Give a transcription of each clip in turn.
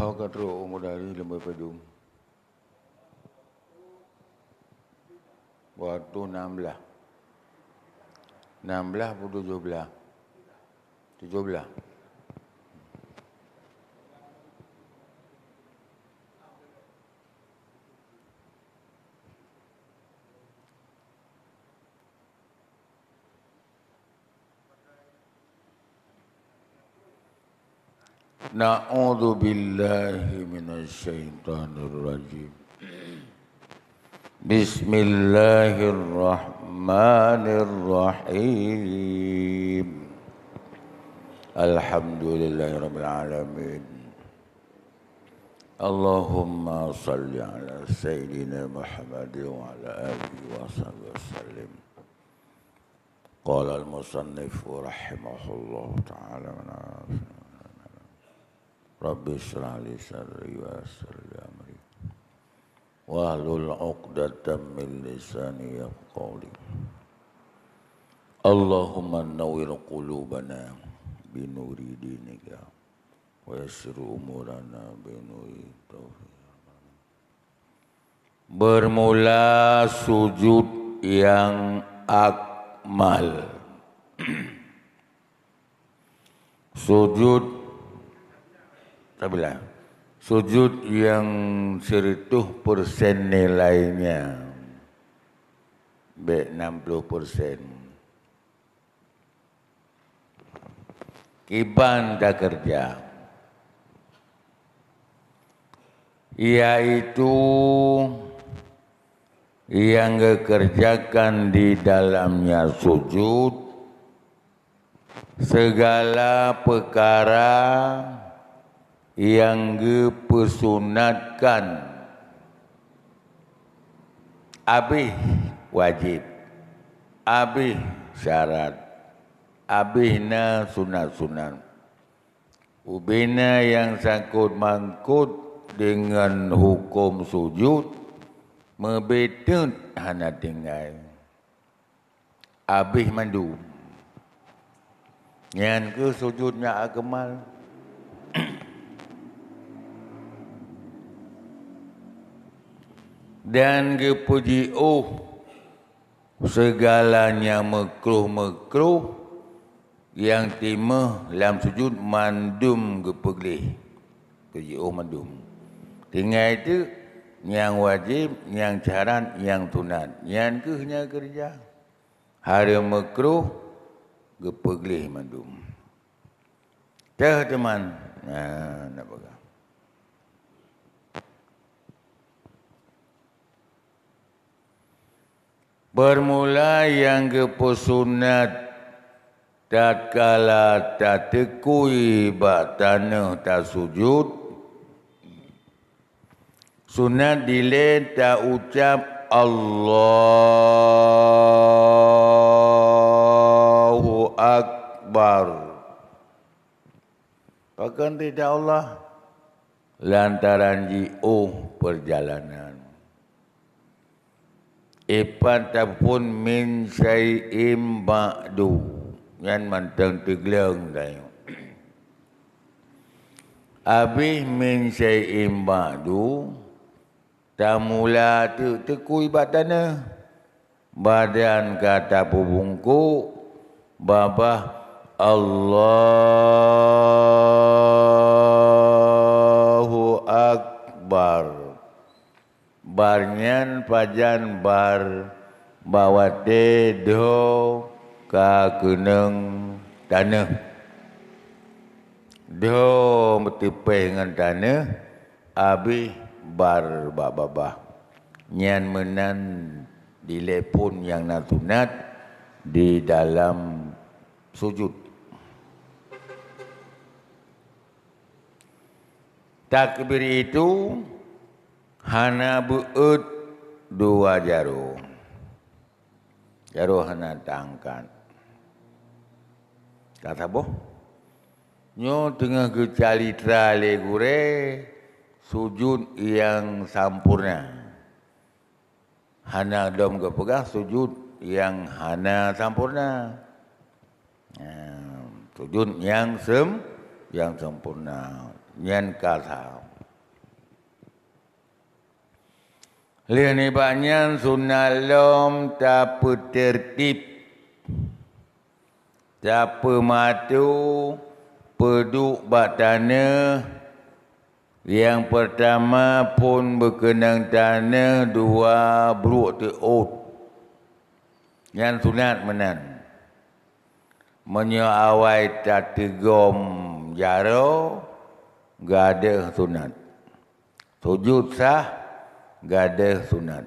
Hau katro umur dari lembai pedung. Waktu 16. 16 pun 17. 17. Na'udzu billahi minasyaitonir rajim. Bismillahirrahmanirrahim. Alhamdulillahirabbil alamin. Allahumma shalli ala sayyidina Muhammad wa ala alihi wa sahbihi wasallim. Qala al-musannif rahimahullah ta'ala Rabbi shrah li sadri wa yassir li amri wahlul 'uqdatam min lisani yafqahu qawli. Allahumma nawwir qulubana bi nuri dinika wa yassir umurana bi nuri taufiq. Bermula sujud yang akmal. Sujud yang 100% nilainya, 60%. Kiban tak kerja, yaitu yang dikerjakan di dalamnya sujud segala perkara yang dipersunatkan, habis wajib, habis syarat, habisna sunat-sunat. Ubina yang sangkut mangkut dengan hukum sujud, membetut hana tinggal. Habis mandu. Yang ke sujudnya akmal. Dan kepuji segalanya makruh-makruh yang timah dalam sujud mandum kepeglih. Puji mandum. Tinggal itu yang wajib, yang syarat, yang sunat. Yang ke hanya kerja. Hari makruh kepeglih mandum. Dah teman. Nak pegang. Bermula yang kepusunat tatkala tak tekui bak tanah tak sujud, sunat dile tak ucap Allahu Akbar. Bahkan tidak Allah lantaran perjalanan. Ipatapun min syai'im ba'du. Yang mantang tegeleng tayo. Habis min syai'im ba'du. Tamula tu tekui batana. Badan kata pubungku. Babah Allahu Akbar. Barnyan pajan bar bawa dedo ka keneng tanah. Do bertepeh dengan tanah, habis bar babah. Nyan menan dilepun yang natunat di dalam sujud. Takbir itu hana beut dua jarum. Jarum hana tangkat. Kata boh, nyo tengah kecali trale gure sujud yang sampurna. Hana dom ke pegang sujud yang hana sampurna. Sujud yang sempurna. Nyan ka sao. Lian ni banyak sunalom tak tertib. Tak matu peduk bak tanah. Yang pertama pun berkenang tanah dua beruk teut. Yang sunat menan. Menyeawai tak tegom jaro, gak ada sunat. Sujud sah, gak ada sunat.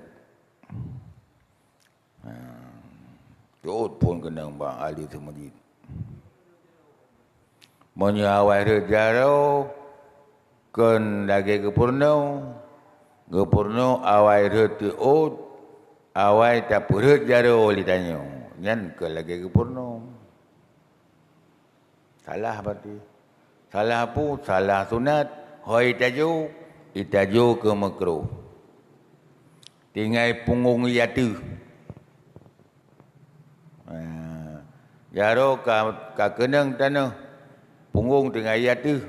Teut pun kenang bang ahli semajid. Menyeawai jaro, ken lagi gepurno awai teut, awai tak perut jaro ditanya. Nyan ke lagi gepurno. Salah berarti. Salah apa? Salah sunat. Hoi itaju ke makruh. Tinggal punggung yatu. Jaro ka kenang tanah. Punggung tengah yatu.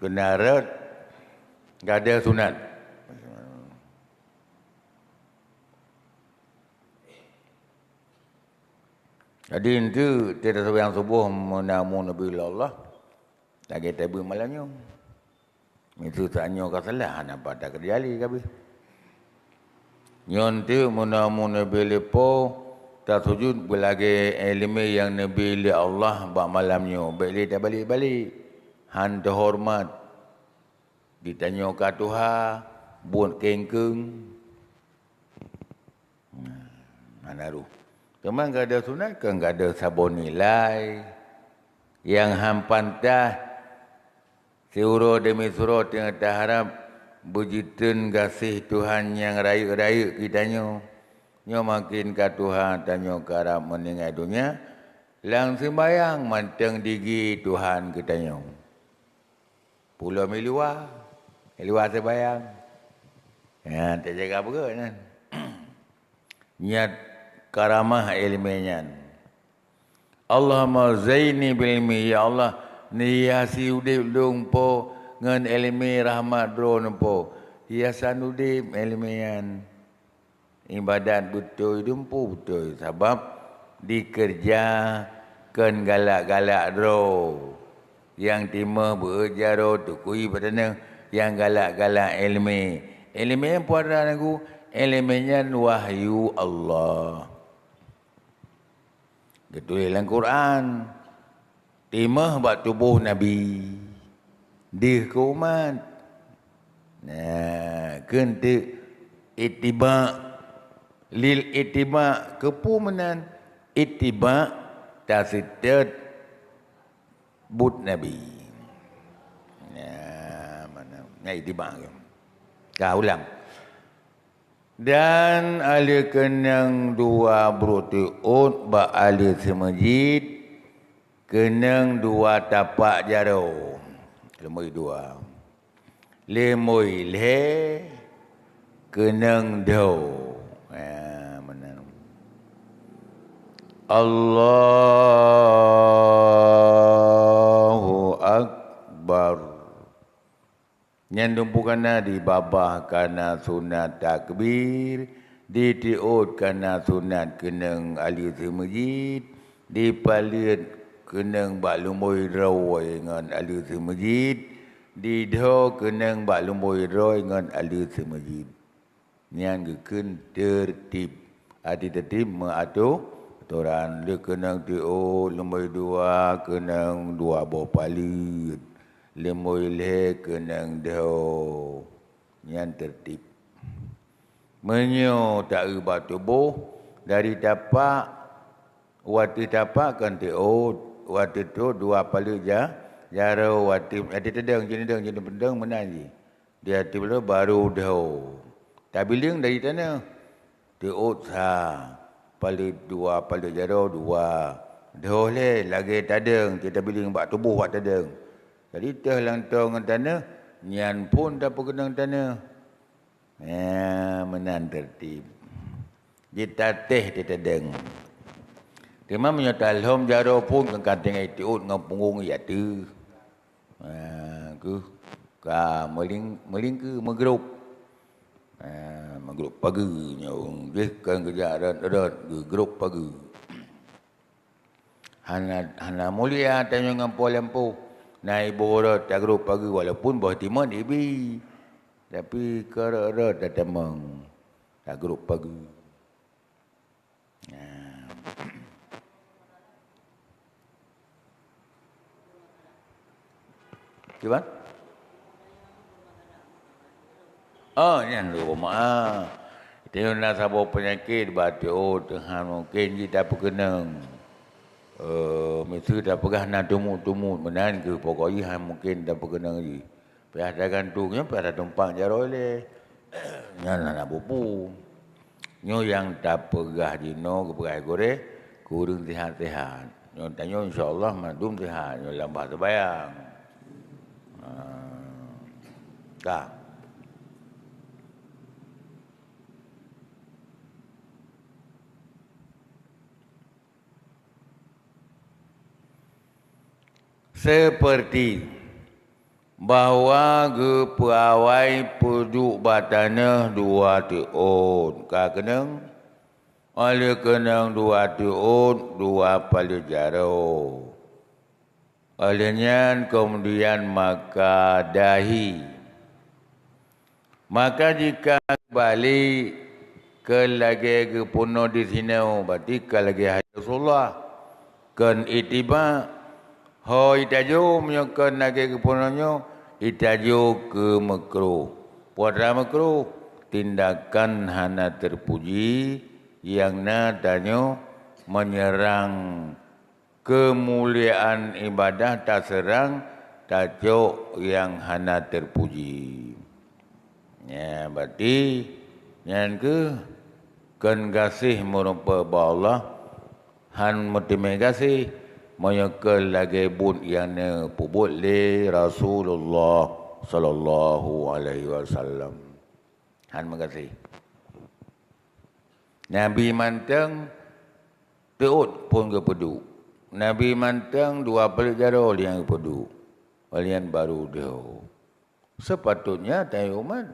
Kena red. Gak ada sunat. Jadi itu tidak sebayang subuh menamu Nabi Allah. Lagi tabi malamnya. Itu tanya ke salah. Nampak tak kerjali kabis. Nyon tu menamu Nabi Lepo. Tak sujud berlagi ilmu yang Nabi Allah bak malamnya. Balik tak balik-balik. Han terhormat. Ditanya ke Tuhan. Buat kengkeng. Manaruh. Cuma enggak ada sunat, enggak ada sabun nilai. Yang hampantah seuro demi suro tengah harap bujitun kasih Tuhan yang raya-raya kitanya. Nyo makin ke Tuhan tanya ke harap meninggal dunia. Lang sembayang manteng digi Tuhan kitanya. Pulau miluah, miluah sembayang. Ya, tak jaga apa kan? Niat karamah ilminya. Allahumma zaini bil ilmi, ya Allah niasi udip dong po ngan ilmi rahmat drone po. Hiasan udip ilmian. Ibadat betul dumpu betul sebab dikerjakan galak-galak dro. Yang timah berjaro tukui padana yang galak-galak ilmi. Ilmi yang puara aku ilminya wahyu Allah. Betul dalam Quran. Timah buat tubuh Nabi. Dia ke umat. Nah, kentik itibak. Lil itibak kepumenan. Itibak tasidat but Nabi. Nah, mana? Nah, itibak. Kau ulang. Dan ahli kenang dua berutiut bak ahli semajid kenang dua tapak jaro. Lemui dua. Lemui le kenang do. Mana? Allahu Akbar. Yang tumpukanna dibabah karena sunat takbir, ditiut karena sunat kenang ahli semajid, dipalit kenang bak lumui rawai dengan ahli semajid, didho kenang bak lumui rawai dengan ahli semajid. Yang keken tertib. Arti tertib mengatur aturan. Dia kenang tiut lumui dua, kenang dua bawah palit. Lemui le kenang dah yang tertib. Menyo tak ubah tubuh dari tapak waktu tapak kan tiut waktu tu dua palu jaro waktu ada tedang jenis pedang menaji. Dia tiba baru dah. Tak biling dari tanah tiut sah palu dua palu jaro dua. Dah le lagi tadeng kita biling bak tubuh bak tadeng. Jadi teh lantau dengan tanah, nyan pun tak perkenang tanah. Ya, menan tertib. Kita teh ditedeng. Tema menyata alham jaro pun kan kating itiut dengan punggung ya tu. Ku ka meling ke megrup. Megrup pagi nyong je kan kerja rat grup pagi. Hana mulia tanya ngampu lampu. Nai borat tak grup pagi walaupun bah timan ibi. Tapi kerara tak temang. Tak grup pagi. Cuba? Oh, yang rumah. Tengok nak sabuk penyakit batuk, Tuhan mungkin kita perkenang. Mesti tak pegah nak tumut-tumut menan ke pokoknya han mungkin tak perkenang lagi. Pihak dah gantungnya, pihak dah tumpang jaro le. Yang nak bupu. Nyo yang tak pegah dino ke pegah gore, kurang sihat-sihat. Nyo tanya insya-Allah madum sihat, nyo lambah terbayang. Kak. Seperti bahawa ke pawai peduk batana dua tiun. Ka kenang? Oleh kenang dua tiun, dua pala jaro. Olehnya kemudian maka dahi. Maka jika balik ke lagi ke puno di sini, berarti ke lagi Rasulullah. Kan itiba, ho itajo menyokan lagi ke punonyo, itajo ke makruh. Puasa makruh, tindakan hana terpuji yang natanya menyerang kemuliaan ibadah tak serang tajuk yang hana terpuji. Ya, berarti yang ke kan kasih merupa Allah han mutimai kasih menyekal lagi bun yang ne pubut le Rasulullah sallallahu alaihi wasallam. Han makasih. Nabi manteng teut pun ke pedu. Nabi manteng dua pelajaro yang pedu. Walian baru dia. Sepatutnya tanya umat.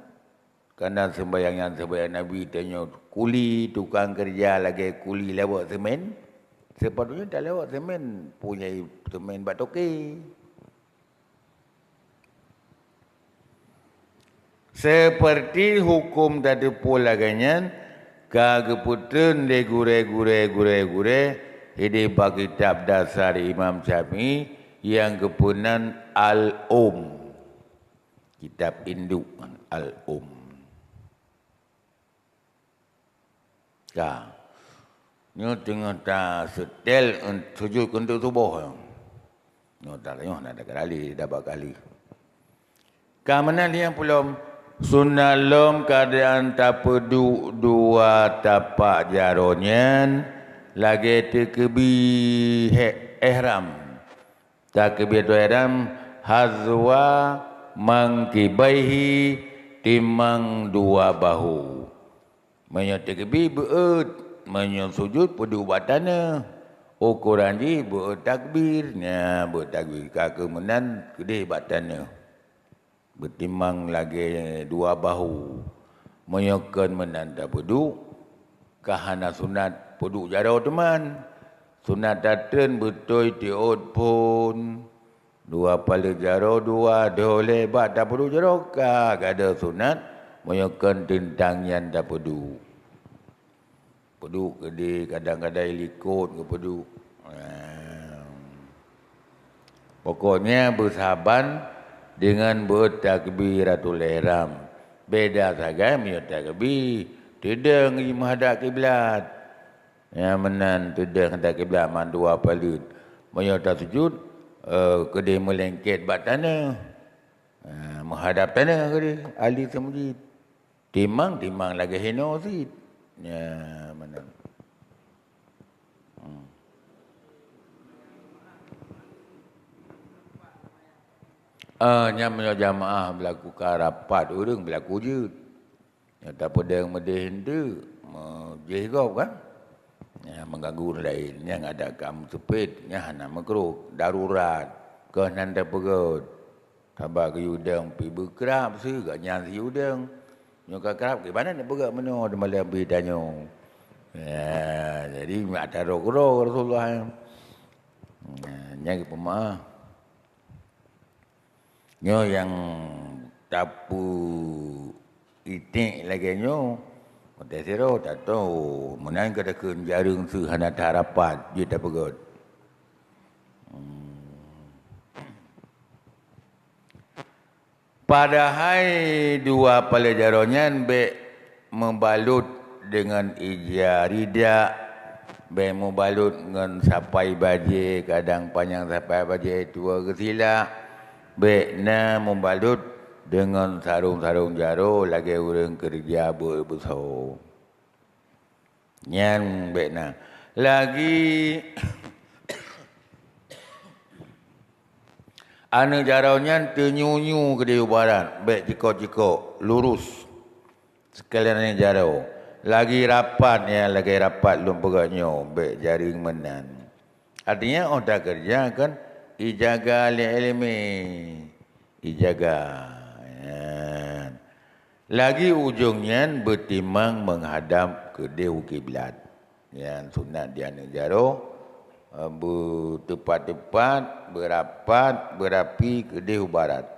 Karena sembahyang Nabi tanya kuli tukang kerja lagi kuli lewat semen. Sepatutnya tak lewat semen. Punya semen batoke. Seperti hukum tadi pula ganyan. Kageputun de gure. Hidup kitab dasar Imam Syafi'i yang kepunan Kitab induk Al-Um. Nyo tengah tak setel sujud untuk subuh. Nyo tak tengok nak ada kali, dapat kali. Keamanan yang belum sunnah lom keadaan tak pedu dua tapak jaronyan lagi terkebi ihram. Takbir ihram hazwa mangkibaihi timang dua bahu. Menyatakebi beut, menyusujud pedu batana. Ukuran ji beut takbirnya, beut takbir kemenan gede batana. Bertimbang lagi dua bahu. Menyokan menanda pedu. Kahana sunat pedu jaro teman. Sunat datang betul tiut pun. Dua pala jaro dua dole bat tak pedu jaro ka. Ada sunat. Menyokan tentang yang tak pedu. Pedu gede kadang-kadang likut ke pedu. Pokoknya bersahaban dengan bertakbiratul ihram. Beda saja miut takbir. Tidak menghadap kiblat. Yang menan tidak menghadap kiblat man dua palut. Menyota sujud kedai melengket bat tanah. Menghadap tanah kedai ahli semujid. Timang lagi hino sid. Ya mana. Nyamnya jamaah berlaku karapat orang berlaku je. Ya tak pedang medih tu, jehgau kan? Ya mengganggu lain yang ada kamu sepit, nya hana makruh darurat ke nanda pegot. Tabak ke udang pi berkerap se gak nyang si udang. Nyo kerap ke mana nak berak meno de malam bi danyo. Ya, jadi mak taruh kuro Rasulullah. Nyagi pemaah. Nyo yang tapu itik lagi nyo. Kata siro tak tahu. Menang kata ke jarung sehana harapan dia tak pegot. Padahal dua pelajarannya be membalut dengan ija rida, be membalut dengan sapai baje, kadang panjang sapai baje tua kesila, be na membalut dengan sarung-sarung jaro lagi orang kerja besar. Nyan be na lagi anu jaraunya tenyunyu ke di barat, baik jiko-jiko, lurus. Sekalian ni jarau. Lagi rapat ya, lagi rapat lum pegaknya, baik jaring menan. Artinya orang kerja kan, ijaga ilmi, ijaga. Ya. Lagi ujungnya bertimang menghadap ke dehu kiblat. Yang sunat dia ni jarau. Bertepat-tepat, berapat, berapi ke dehu barat.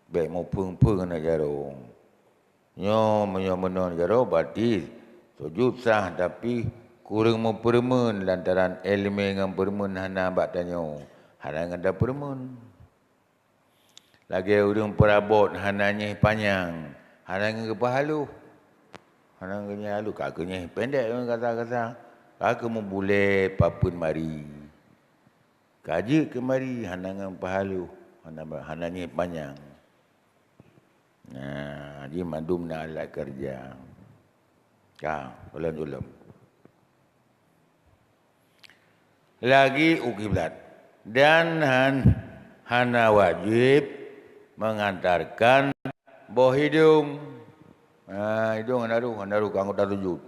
Baik mau peng-peng nak jaro. Nyo menon jaro berarti sujud sah tapi kurang mempermen lantaran elemen dengan permen hana bak tanyo. Hana ngada permen. Lagi urang perabot hananya panjang. Hana ngada pahalu. Hana ngada halu kakenya pendek kata-kata. Aku membule papun mari. Kaji kemari hanangan pahalu. Hananya panjang. Nah, dia mandum nak alat kerja. Ulam-ulam. Lagi ukiblat. Dan hana wajib mengantarkan bawah hidung. Hidung hanaru kanggo tak sujud.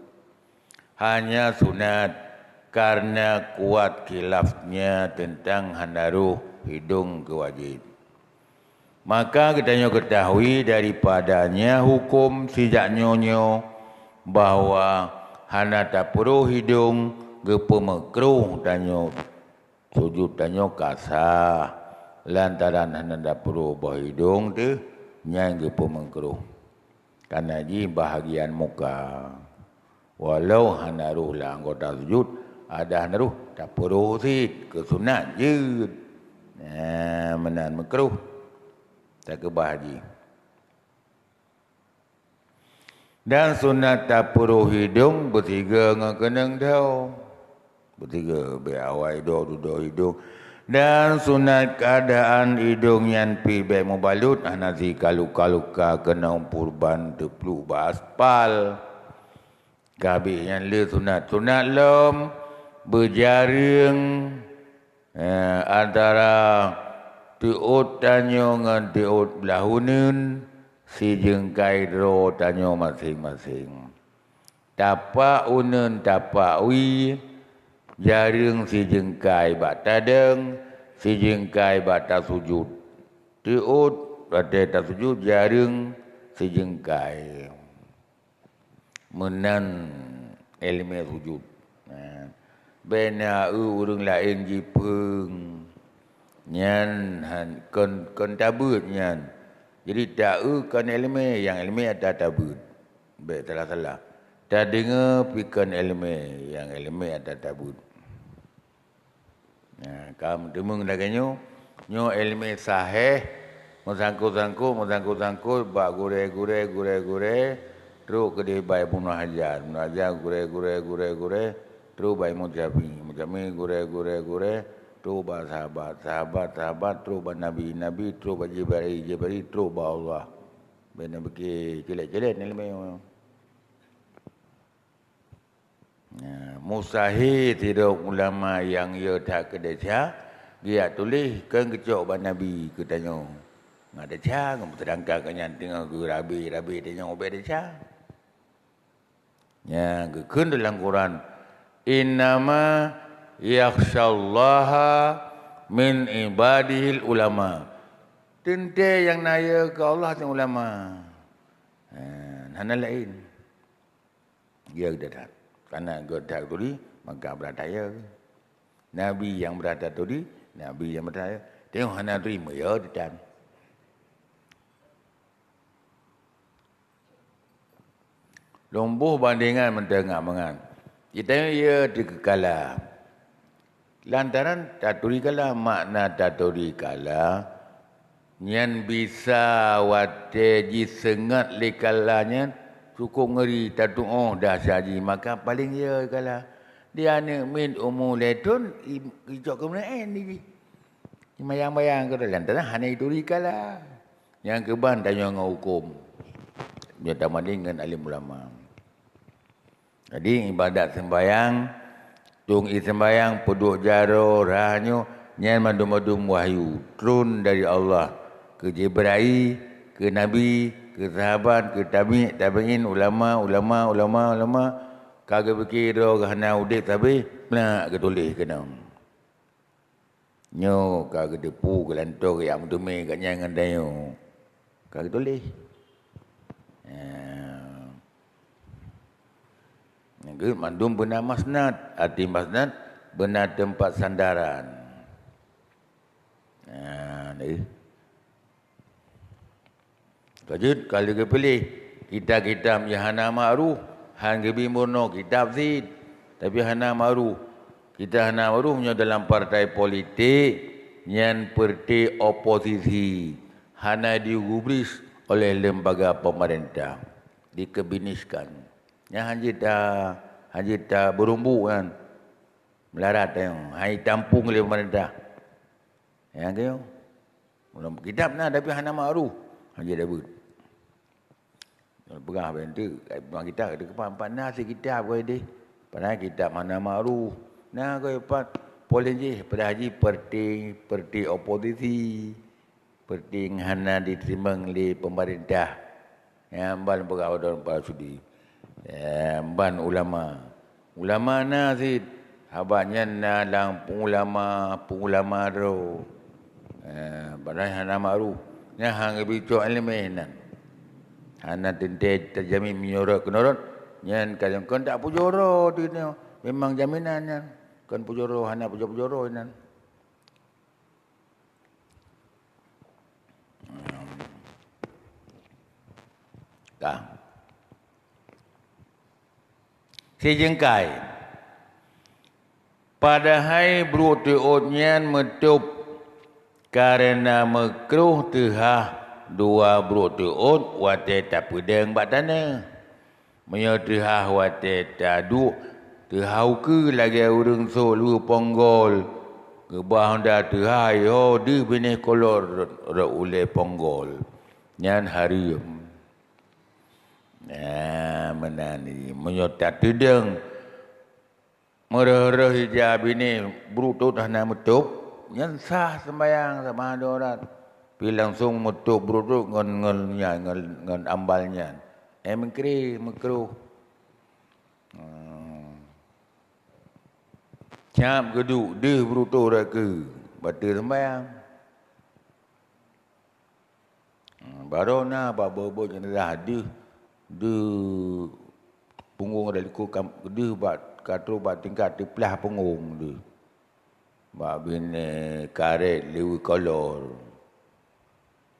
Hanya sunat karena kuat khilafnya tentang handaruh hidung kewajib. Maka kita ketahui daripadanya hukum sejak nyonyo bahawa hana tak perlu hidung gepa makruh tanyo sujud tanyo kasah lantaran hana tak perlu bawah hidung tu nyang gepa makruh. Karena ji bahagian muka. Walau hanaruh lah anggota sujud, ada hanaruh tak perlu sit ke sunat je. Menan makruh. Tak ke bahaji. Dan sunat tak perlu hidung bertiga dengan kenang tau. Bertiga berawai duduk hidung. Dan sunat keadaan hidung yang pi baik membalut nasi kaluka-luka kena purban teplu baspal. Kabih yang le sunat lom berjaring antara tiut tanyo dengan tiut belahunun si jengkai ro tanyo masing-masing. Tapak unun tapak wi jaring si jengkai bak tadeng si jengkai bak tak sujud. Tiut pada tak sujud jaring si jengkai. Menan elemen sujud. Bena urang lain jipeng. Nyan kon tabut nyan. Jadi tak kan elemen yang elemen ada tabut. Baik salah-salah. Tak dengar pikan elemen yang elemen ada tabut. Kamu demung daganyo nyo elemen sahih mosangko-sangko bak gure-gure terus ke dia baik Ibnu Hajar gure terus baik Mujami gure terus baik sahabat terus baik Nabi terus baik Jibril terus baik Allah benar bagi jelek-jelek ni lebih. Mustahil tidak ulama yang ia tak kedeca dia tulis kan kecok baik Nabi katanya ada ca ngam terangkan kanyan tengah rabi tanya obek deca. Ya, gekun dalam Quran innama yakhshallaha min ibadihil ulama. Tente yang naya ke Allah tu ulama. Hana lain. Dia dah. Karena godak tadi maka berataya. Nabi yang berada tadi, Nabi yang berada. Tengok hana terima ya detan. Lombuh bandingan mendengar mengan. Kita ia dikekala. Lantaran taturi kala makna taturi kala nyan bisa wate ji sengat likalanya cukup ngeri tatu dah saji maka paling ia kala dia ni min umuletun ijok kemudian ni mayang-mayang ke lantaran hanya itu kala yang keban tanya dengan hukum dia tamanding dengan alim ulama. Jadi ibadat sembayang, tung sembayang, peduk jaro, rahanyo, nyan madum-madum wahyu. Turun dari Allah ke Jibril, ke Nabi, ke sahabat, ke tabi'in, ulama. Kagak berkira kerana udik tapi, nak ketulis kena. Nyo kagak depu ke lantor yang mendumi kat nyangan dayo. Kagak tulis. Yang mandum benar masnad, arti masnad benar tempat sandaran. Kajut kalau kita pilih kitab-kitab yang hana ma'ruf, han gebi murno kitab zid, tapi hana ma'ruf. Kita hana ma'ruf punya dalam partai politik yang parti oposisi, hana digubris oleh lembaga pemerintah, dikebiniskan. Yang hanya dah berumbu kan. Melarat tengok. Hanya tampung oleh pemerintah. Yang tengok. Kitab nak tapi hana ma'ruf. Hanya dah ber. Pegang apa yang tu. Pegang kitab. Ada kepan-kepan. Nah si kitab kau ini. Padahal kitab hana ma'ruf. Nah kau dapat. Polen je. Pada haji perti oposisi. Perti hana diterima oleh pemerintah. Yang bal pegawai dan sudi. Ban ulama nazid habatnya nalang pengulama ro padahal hana ma'ruf nya hang bicu ilminan hana tente terjamin menyorot kenorot nyan kalau kon tak pujoro tu memang jaminannya kon pujoro hana pujoro nan dah si jengkai padahal berutuotnya metup karena makruh tehah dua berutuot wate tak pedang batana menyotehah wate taduk tehau ke lagi urang solu ponggol gebah dah tehai ho di benih kolor oleh ponggol nyan harium. Menani menyotak tudung merah-rah hijab ini berutut hana metup yang sah sembayang sama ada orang pi langsung metup berutut ngan ambalnya makruh cap geduk deh berutut ke batal sembayang baru na babo jenazah deh de punggung dari ku de bat katru bat tingkat de pelah punggung de ba bin karet lewi kolor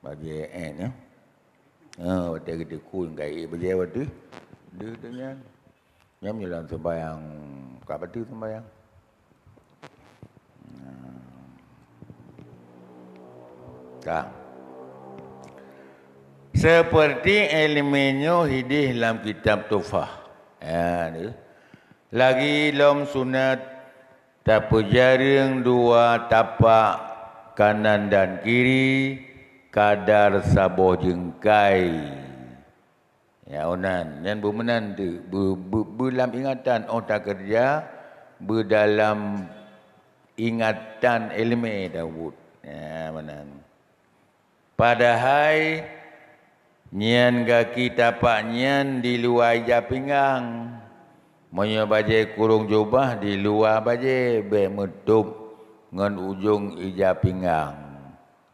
bagi ya wate gede ku ngai bagi wate de dengan nyam jalan sembayang ka pati sembayang seperti ilmunya hidih dalam kitab Tufah. Lagi dalam sunat tapak jaring dua tapak kanan dan kiri kadar sabuh jengkai. Ya onan, yang bermenan tu dalam ingatan otak kerja, dalam ingatan ilmu Dawud. Ya menan. Padahal nyan kaki tapak nyan di luar ija pinggang. Moyo baje kurung jubah di luar baje be metup ngan ujung ija pinggang,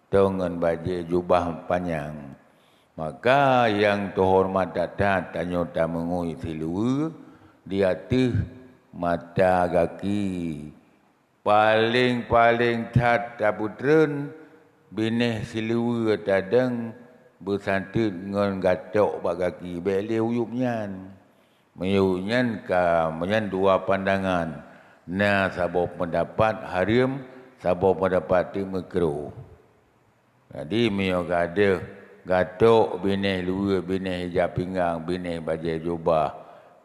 atau ngan baju jubah panjang. Maka yang terhormat datang tanya tak mengui silua di atas mata kaki. Paling tat taputren bineh silua tadeng bersantit ngan gatok bak kaki. Beli uyup nyan. Menyuruhnya menyan dua pandangan. Nah, sabau pendapat harim, sabau pendapat makruh. Jadi, mio gada gatok bineh luar, bineh hijab pinggang, bineh baju jubah.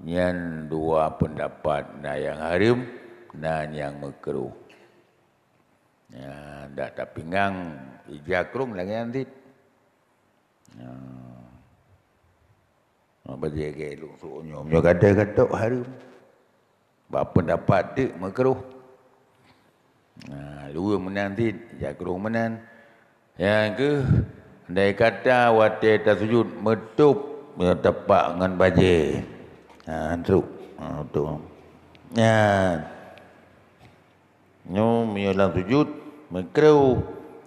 Nyan dua pendapat. Nah, yang harim, nah yang makruh. Ya, tak pinggang hijab kerung lagi nanti. Baju ke elok suruhnya. Mio gada gatok harim. Bapa pendapat tu makruh. Luar menan ti, jakrung menan. Yang ke, andai kata wate tasujud metup tepak dengan baje. Truk. Tu. Nyo mio lang sujud makruh.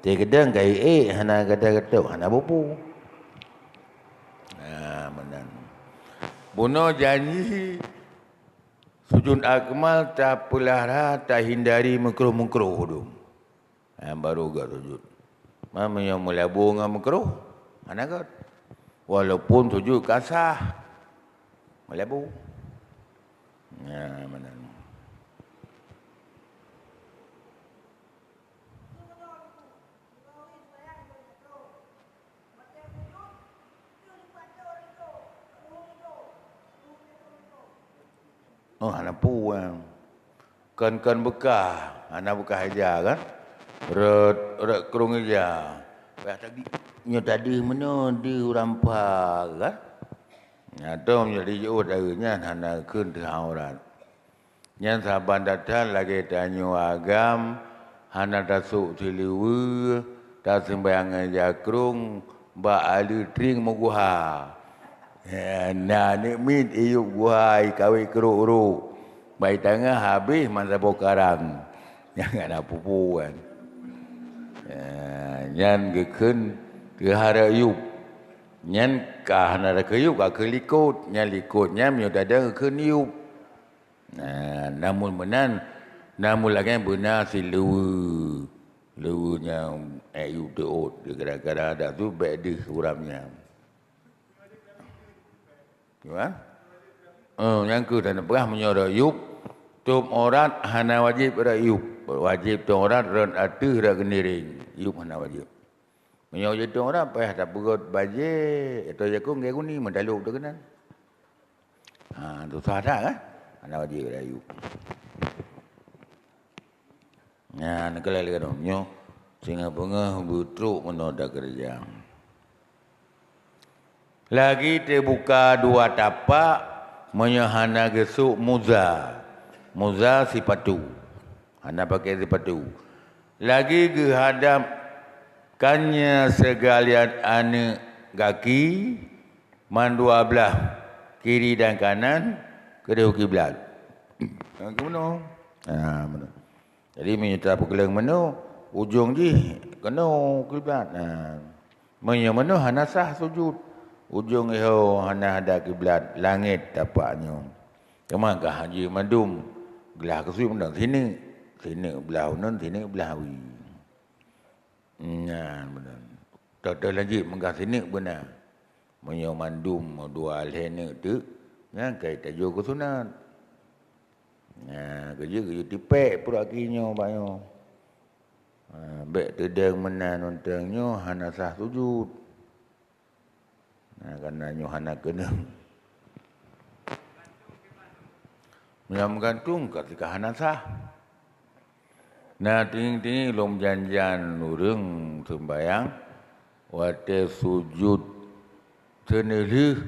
Te kedang kai hana kata gatok hana bopo. Menan. Buno janji sujud akmal tak pelihara, tak hindari makruh-makruh tu. Baru gak sujud. Mama yang melabur dengan makruh, mana kat? Walaupun sujud kasah, melabur. Mana? Anak puang. Kan bekah. Anak bekah aja kan. Red kerung aja. Tadi tadi mana di rampak kan. Atau menjadi jauh darinya anak kun teraurat. Yang sahabat datang lagi tanya agam. Anak tasuk siliwa. Tak sembahyang jakrung. Mbak Ali tring muguha. Nah, ni mit iuk guai kawin keruk-keruk. Baik tengah habis masa bokarang. Jangan apa pun. Nyan gekun ke hara iuk. Nyan kah nara ke iuk ke likut. Nyan likutnya mio dada ke iuk. Namun benan. Namun lagi benar si lewa. Lewanya iuk teot. Gara-gara ada tu baik dia uramnya. Gimana? Yang ke dan perah menyuruh yub. Tum orat hana wajib pada yub. Wajib tum orat ren atuh rak geniring. Yub hana wajib. Menyuruh tum orat payah tak perut bajik. Itu jakung gaya ni mendaluk tu kenan. Tu sahaja kan? Hana wajib pada yub. Nak kelal kan omnyo. Sehingga pengah butruk menoda kerja. Lagi terbuka dua tapak menyahana gesuk muza. Muza sipatu. Hana pakai sipatu. Lagi gehadap kannya segalian anak kaki mandua belah kiri dan kanan kedua kiblat. Ke mana? Mana. Jadi menyerta pekelang mana ujung je kena kiblat. Mana hana sah sujud. Ujung iho hana ada kiblat langit tapaknya. Kemakah Haji Madum gelah kesuih mendang sini. Sini belah unan, sini belah wi. Benar. Tak lagi menggah sini benar. Menyo Mandum dua alhene tu. Kai tajuk ke sunat. Kerja tipek pura kinyo banyo. Bek tedeng menan nontengnya hana sah sujud. Kerana Yohana kena menggantung ketika hana sah. Tinggi lom janjan nurung sembayang wate sujud senelih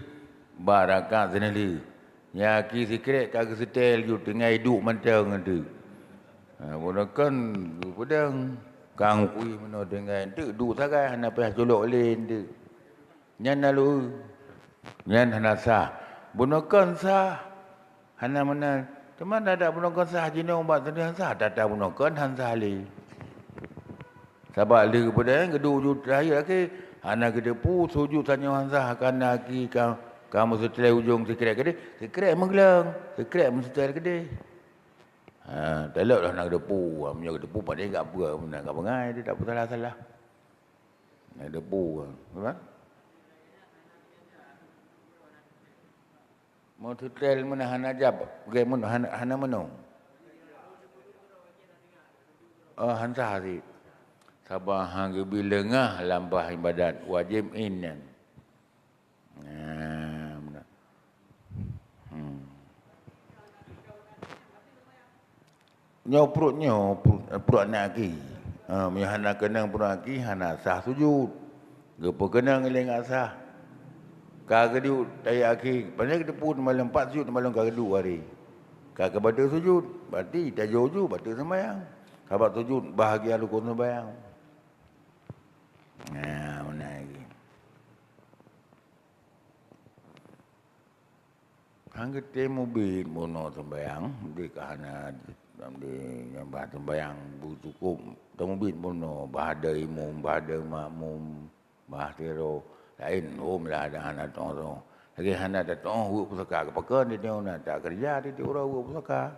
baraka senelih nyaki sikret kagak setel ju tengah hidup mantang tu. Bukan pedang kang kui meno dengan tu du sagai hana payah colok len tu. Nyan lalu, nyan hana sah. Bunukan sah. Hana mana. Teman ada bunukan sah. Jina umat tadi sah. Tak ada bunukan han sah li. Sebab dia kepada gedung wujud terakhir lagi. Hana kita pu sujud tanya hansah kana ki kamu setelah ujung sekret kede. Sekret menggelang. Sekret mesti kede. Tak elok lah nak depu. Punya depu pada dia tak apa. Nak pengai dia tak apa salah-salah. Nak depu. Kan? Mau tutel mana hana jab. Bagaimana hana menung. Hansah sih. Sabah hang bila ngah lambah ibadat wajib inan. Perut nak lagi. Hana kenang perut lagi, hana sah sujud. Gepa kenang eleng sah. Kagedu tayak lagi. Pasal kita pun malam 4 sujud, malam kagedu hari. Kagak baca sujud. Berarti tak jauh baca sembahyang. Kabat sujud, bahagia rukun sembahyang. Mana lagi. Hangga temu bin mono sembahyang. Di kahana di nyambah sembahyang cukup. Temu bin mono. Bahada imum, bahada makmum, bahtero. Lain, lah ada anak tong. Lagi anak datang, buat pusaka. Kepakan dia nak tak kerja, dia orang buat pusaka.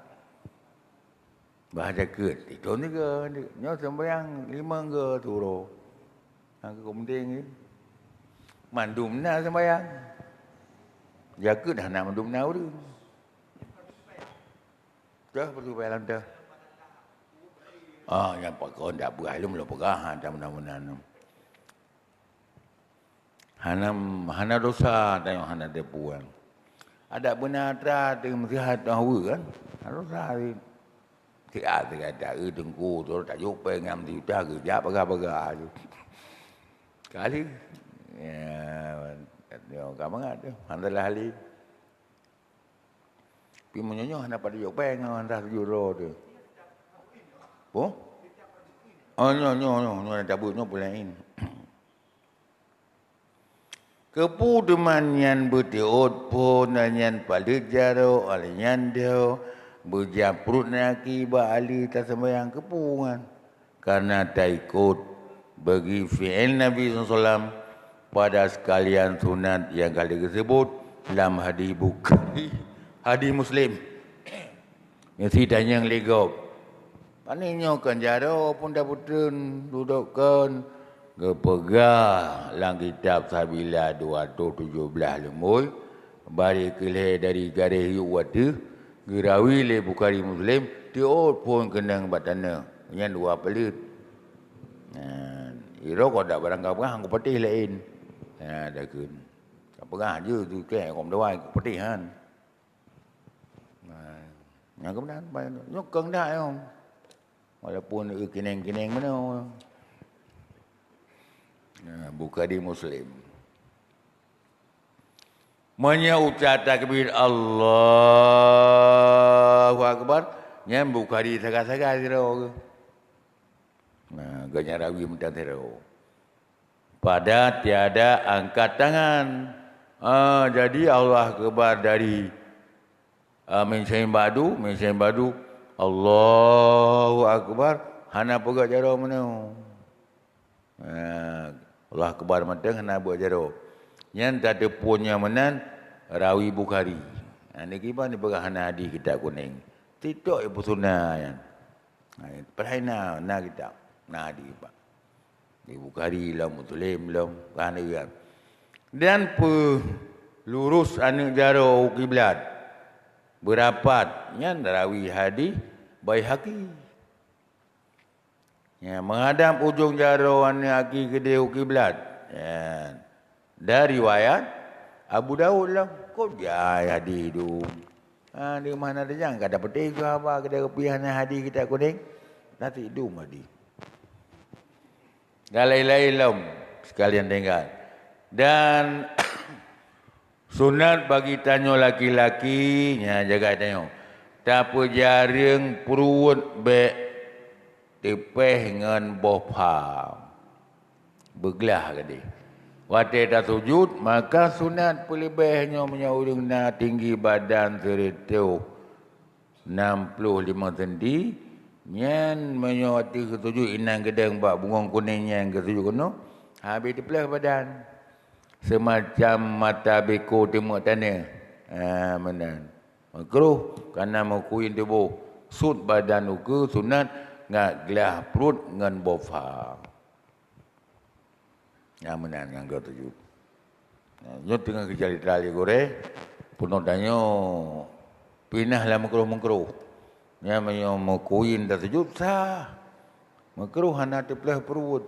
Bahagia ket. Itu ni ke. Nyo sembahyang 5 ke turun. Angka penting ni. Mandum na sembahyang. Jaga dah nak mandum na tu. Dah perlu bayar lantar. Yang pakon tak berai lu mula pegah tak benar-benar. Hana dosa tengok hana depuan. Ada benar tak tengok mesihat tahu kan? Hana dosa ni. Tiada kata tengku tu tak jumpa ngam di dah kerja pagar-pagar tu. Kali ya kamu ada handalah hali. Pi menyonyo hana pada jok peng handa juro tu. Nyo cabut nyo pulain. Kepu deman yan betiot pun yan palit jaro alian dia berjaprut naki ba ali tak sembahyang kepungan karena tak ikut bagi fi'il Nabi SAW pada sekalian sunat yang kali disebut dalam hadis Bukhari, hadis Muslim. Yang sidang yang legop. Paninyo kan jaro pun dah putun dudukkan kepegah lang kitab Sabila 217 lemui bari kelih dari garis yuwatu gerawi le Bukhari Muslim tiot pun kenang batana yang dua pelit. Iro kau dak barang kau hang petih lain. Dah kun. Kau pegah je tu ke kom dawai petihan. Yang kemudian nyokang dak yo. Walaupun kineng-kineng mana. Bukhari Muslim. Ucap takbir Allahu Akbar. Yang Bukhari saga-saga zero. Ganya rawi minta zero. Pada tiada angkat tangan. Jadi Allah Akbar dari mensyai'in badu. Allahu Akbar. Hana pegak jaro mana. Allah Akbar matang hana buat jaro. Yang tak ada punya menan rawi Bukhari. Ni kiban ni pegah hana hadis kitab kuning. Tidak ibu sunnah yang. Perhina na kitab. Na hadis pak. Di Bukhari lah Muslim lah kan dia. Dan lurus anu jaro kiblat. Berapat yang rawi hadis Baihaqi. Ya, menghadap ujung jaro anu aki ke dia kiblat. Ya. Dari riwayat Abu Daud lah. Kok dia hadis tu. Di mana ada jangan kada peti ke apa kada kepihan hadis kita kuning. Nanti itu hadis. Galai-lai lom sekalian tinggal. Dan sunat bagi tanyo laki-laki nya jaga tanyo. Tapi jaring perut be tepeh dengan bopa. Beglah kadi. Wate dah sujud, maka sunat pelebihnya menyaurung tinggi badan seritu 65 cm Nyan menyuati ketujuh inang gedeng bak bungong kuning yang ketujuh kuno. Habis dipelah badan. Semacam mata beko timur tanah. Menan. Makruh karena mengkuin tubuh. Sud badan uku sunat ngak gelah perut ngan bofa. Yang menan yang ketujuh. Nyo tengah kerja di terali gore. Puno danyo pinahlah makruh-makruh. Nya mau kuin dah sujud sah. Makruh hana tepelah perut.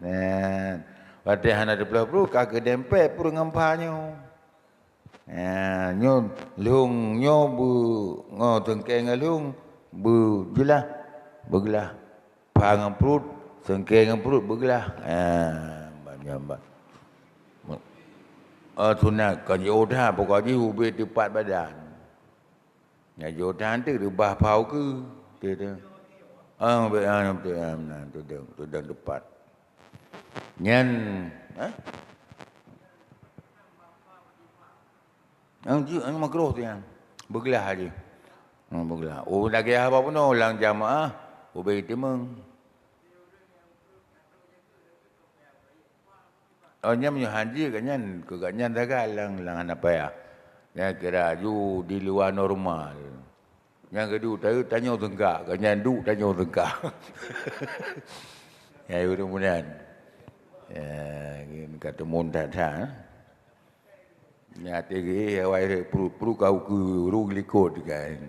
Nah, pada hana tepelah perut kagak dempet perut ngampanyo. Nah, nyo lung nyo bu ngo tengkeng lung bu jelah bergelah. Pangang perut sengkeng perut bergelah. Banyak. Sunat kan yodah pokoknya ubah tepat badan. Ya yodah tu rebah pau ke? Dia. Betul. Tu dah tepat. Nyan, Ang makruh tu yang bergelah aja. Bergelah. Oh lagi apa pun ulang jamaah, ubah timeng. Nya menyo haji kanyan ke kanyan dagal lang apa ya. Ya kira ju di luar normal. Yang kedua tanya tengkak, kanyan du tanya tengkak. Ya mudah-mudahan. Ya kata mondat ha. Ya tegi awai perlu kau ke rung likut kan.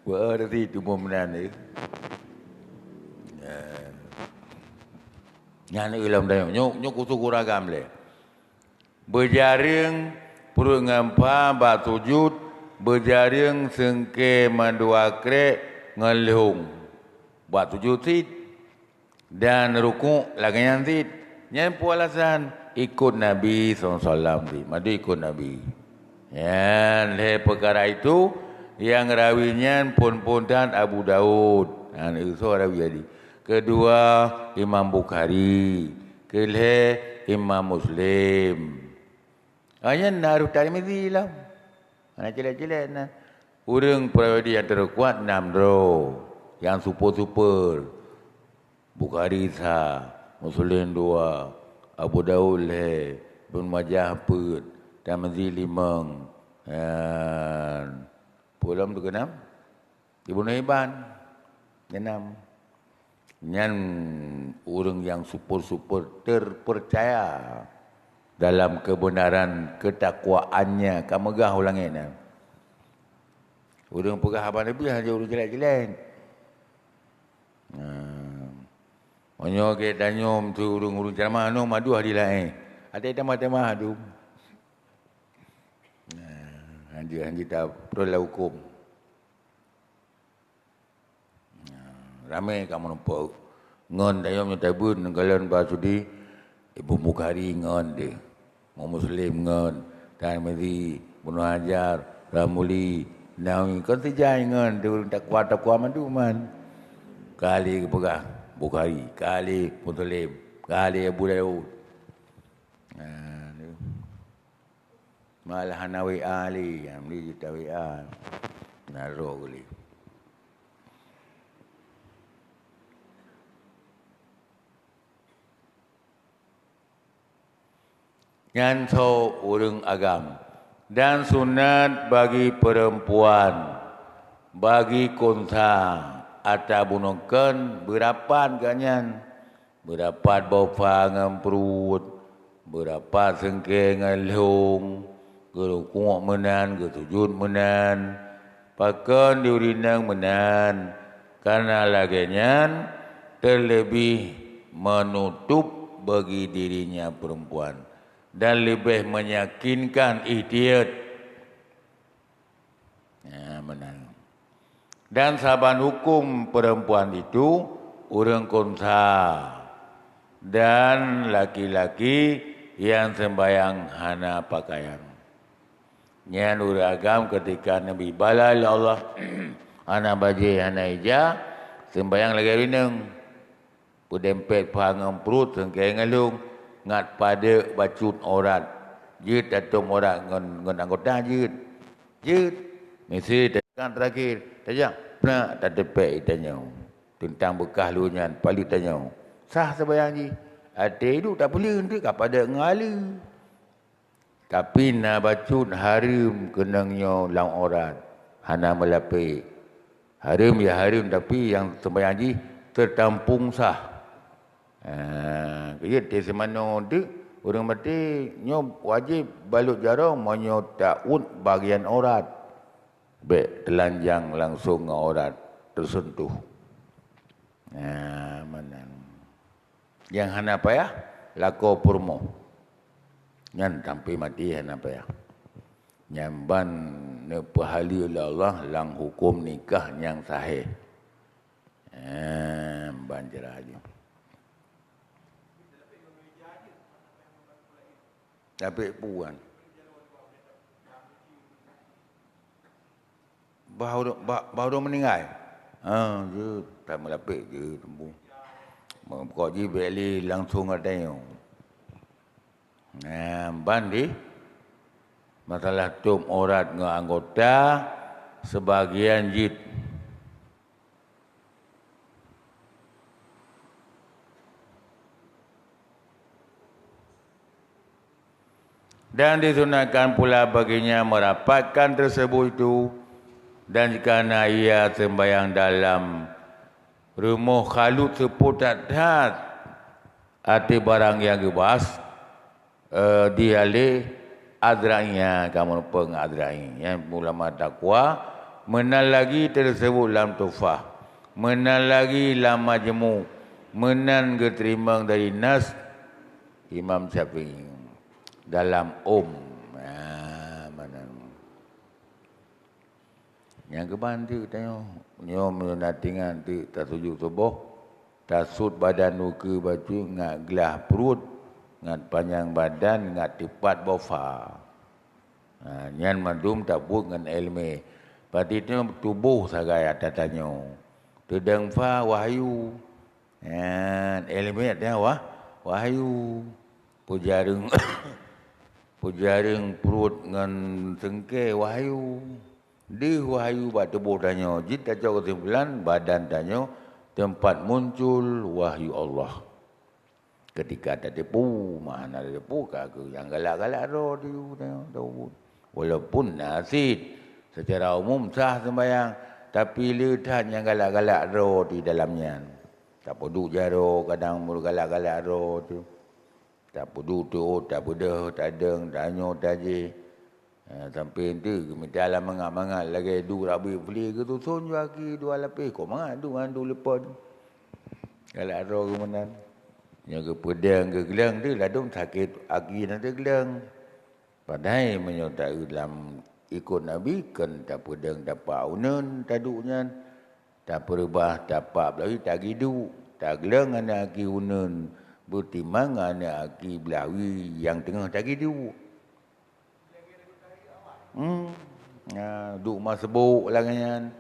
Berarti itu mudah-mudahan ni. Yang ilam dah nyok kusuk ragam le. Berjaring perut ngampa bak sujud, berjaring sengke mandua krek ngelung. Bak sujud sit dan rukuk lagi yang sit. Yang pualasan ikut Nabi SAW di. Madu ikut Nabi. Yang le perkara itu yang rawinya pun dan Abu Daud. Itu rawi jadi. Kedua Imam Bukhari, kelih Imam Muslim. Hanya naruh Tirmizi lah. Mana jelek-jelek nah. Urang perawadi yang terkuat 6 roh. Yang super-super. Bukhari sah, Muslim 2, Abu Daud le, Ibn Majah 4, Tirmizi 5. Pulang tu ke-6. Ibnu Hibban 6. Yang orang yang super-super terpercaya dalam kebenaran ketakwaannya. Kamegah ulangnya. Orang pegah abang Nabi saja orang jelek-jelek. Onyo ke danyom tu urung ceramah no madu hadilah Ada tema-tema adu. Anji tak perlu hukum. Ramai kamu nampak ngon dayom yang tabun kalian basudi Ibu Bukhari ngon dia. Mau Muslim ngon, Tirmizi, Ibnu Hajar, Ramuli, Nawawi kan tejai ngon dia takwa mandu man. Kali pegah Bukhari, kali Muslim, kali Abu Daud. Malah Hanawi Ali, yang beli tawian. Naruh kali. Nyanto urang agam dan sunat bagi perempuan bagi konsa atau bunongken berapan ganyan berapat bofa ngam perut berapat sengke ngalung gerukuk menan getujud menan pakan diurinang menan karena lagian terlebih menutup bagi dirinya perempuan dan lebih meyakinkan ihtiyat. Ya, menang. Dan saban hukum perempuan itu orang konsa dan laki-laki yang sembahyang hana pakaian. Yang uragam ketika Nabi balai Allah hana baje hana ija sembahyang lagi rineng. Pudempet pangam perut sengkeng ngalung. Ngat pada bacut oratยืด atau orat ngon anggotaยืด mesti Kan terakhir, tajak, pernah tak tepek tanya. Tentang bekas lunya, paling tanya. Sah sebayang ni. Ada itu tak boleh untuk kepada ngala. Tapi nak bacut harim kenangnya lang orat. Hana melapik. Harim ya harim tapi yang sembahyang ni tertampung sah. Kerja di semana tu orang mati nyo wajib balut jarang monyo taun bagian orat. Baik telanjang langsung orat tersentuh. Mana. Yang hana payah lako purmo. Nyan sampai mati hana payah. Nyamban ne pahali oleh Allah lang hukum nikah yang sahih. Banjir aja. Tapi puan. Baru meninggal. Je tak melapik je tembung. Kau je beli langsung ada yang. Bandi masalah tum orat dengan anggota sebagian jid. Dan disunahkan pula baginya merapatkan tersebut itu. Dan jika ia sembahyang dalam rumah khalut seputat hat hati barang yang gebas dialih adrainya kamu pengadrai yang ulama takwa menal lagi tersebut dalam tufah menal lagi dalam majmu menan keterimbang dari nas Imam Syafi'i dalam yang kebantu tanya nyo menatingan tu tak tuju tubuh tasut badan nuke baju ngat gelah perut ngat panjang badan ngat tepat bofa nyan madum tak buat dengan ilmu berarti itu tubuh sagai tatanyo tedang fa wahyu ilmu dia wahyu pujareng pujareng perut ngan sengke wahyu di wahyu bak tubuh tanya jid tak jauh kesimpulan badan tanya tempat muncul wahyu Allah ketika ada depu mana ada depu kaku yang galak-galak roh tu tanya walaupun nasid secara umum sah sembahyang tapi letak yang galak-galak roh di dalamnya tak perlu jaro kadang mul galak-galak roh tu tak perlu tu tak pedah tak deng tanya taji sampai tu minta alam mangat-mangat lagi du rabi beli ke tu sun lagi dua lapis kau mangat du andu lepon kalau ada kemenan yang ke pedang ke gelang tu ladung sakit aki nanti gelang padahal menyertai dalam ikut Nabi kan tak pedang dapat unen taduknya tak perubah dapat lagi tak gidu tak gelang anak aki unen bertimang anak aki belawi yang tengah tak gidu duk masbuk langan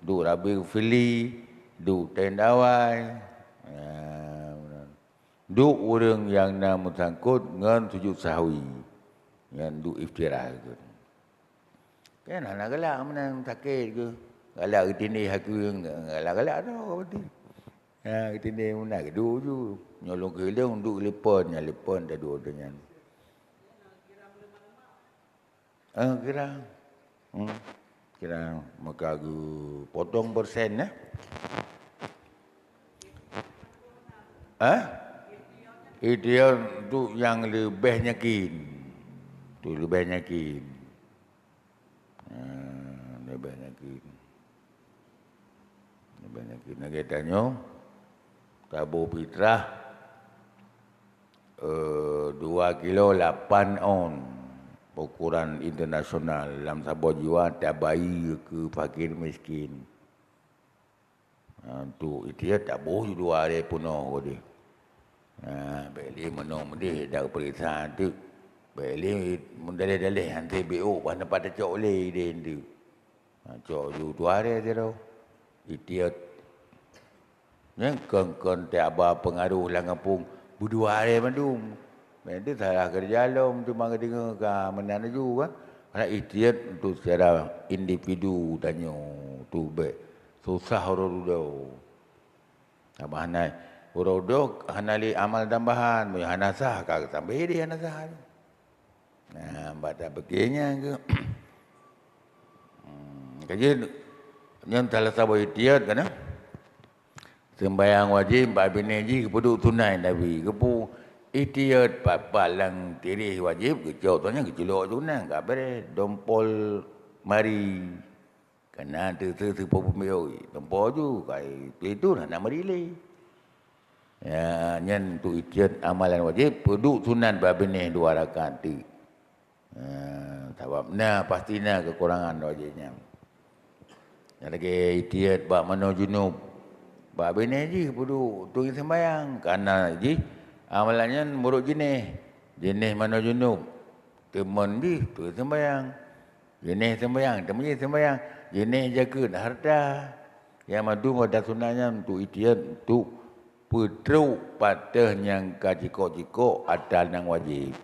duk rabi fili duk tendawai duk orang yang nak sangkut dengan sujud sahwi yang duk iftirah ke kan anak galak menang sakit ke galak ketini aku galak-galak tu berarti ketini menang ke duk je nyolong kelong duk lepon dah duk dengan kira maka potong persen ideal tu yang lebih nyakin tu lebih nyakin nak tanya tabur fitrah 2 kilo 8 on ukuran internasional dalam sebuah jiwa tak bayi ke fakir miskin. Tu itu tak boleh 2 hari penuh dia. Beli menung dia dah periksa tu. Beli mendalih-dalih hantar BO pada pada cok leh dia tu. Cok ju 2 hari dia tu. Itu yang kon tak apa pengaruh lang kampung 2 hari mandum. Itu salah kerja lom tu mangga dengar ka menan ju kan. Anak ikhtiar untuk secara individu tanya tu baik. Susah orang dah. Apa hanai? Orang dah hanali amal tambahan, punya hanasah kagak sampai dia hanasah. Nah, baca begini ke. Kajian yang telah sabar ikhtiar kan? Sembahyang wajib, bab bini ji kepudu tunai Nabi. Kepu ikhtiar palang tirih wajib, contohnya kecelok tunai, tak boleh dompol mari. Kena tu popumio, dompol tu kai itu nak merilih. Ya, nyen tu ikhtiar amalan wajib, kepudu sunan bab bini 2 rakaat tu. Sebab nah pastinya kekurangan wajibnya. Yang lagi ikhtiar bab mano junub. Bab bini ji perlu tunggu sembahyang. Karena ji amalannya muruk jenis. Jenis mano junub. Teman ji tunggu sembahyang. Jenis sembahyang, teman ji sembahyang. Jenis jaga harta. Yang madu pada sunanya untuk ikhtiar untuk putruk patah yang kajiko-jiko ada yang wajib.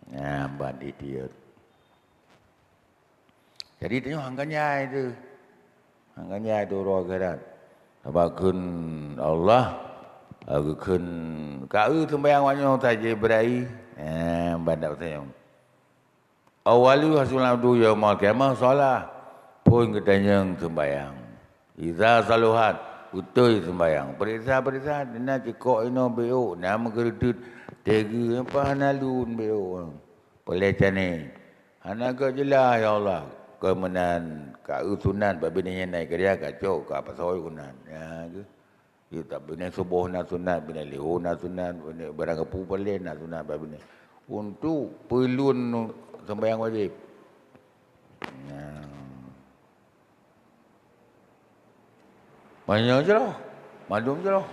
Nah, bab ikhtiar. Jadi tengok hangkanya itu. Hangkanya itu roh gerak. Sebab kun Allah kun kau sembahyang wanyo saja berai. Badak saya. Awalu hasulna du yaumul qiyamah solat pun ketanya sembahyang. Iza saluhat utuh sembahyang. Perisa dina cikok ino beo nama geredut tega apa hanalun beo. Pelecane. Hanaga jelas ya Allah. Kemenan kau sunan babini naik kerja kacau ke apa soi kunan ya ke you tak bini subuh na sunat bini lihu na sunat bini barang kepu boleh na sunat babini untuk pelun sembahyang wajib. Banyak je lah, mandum je lah,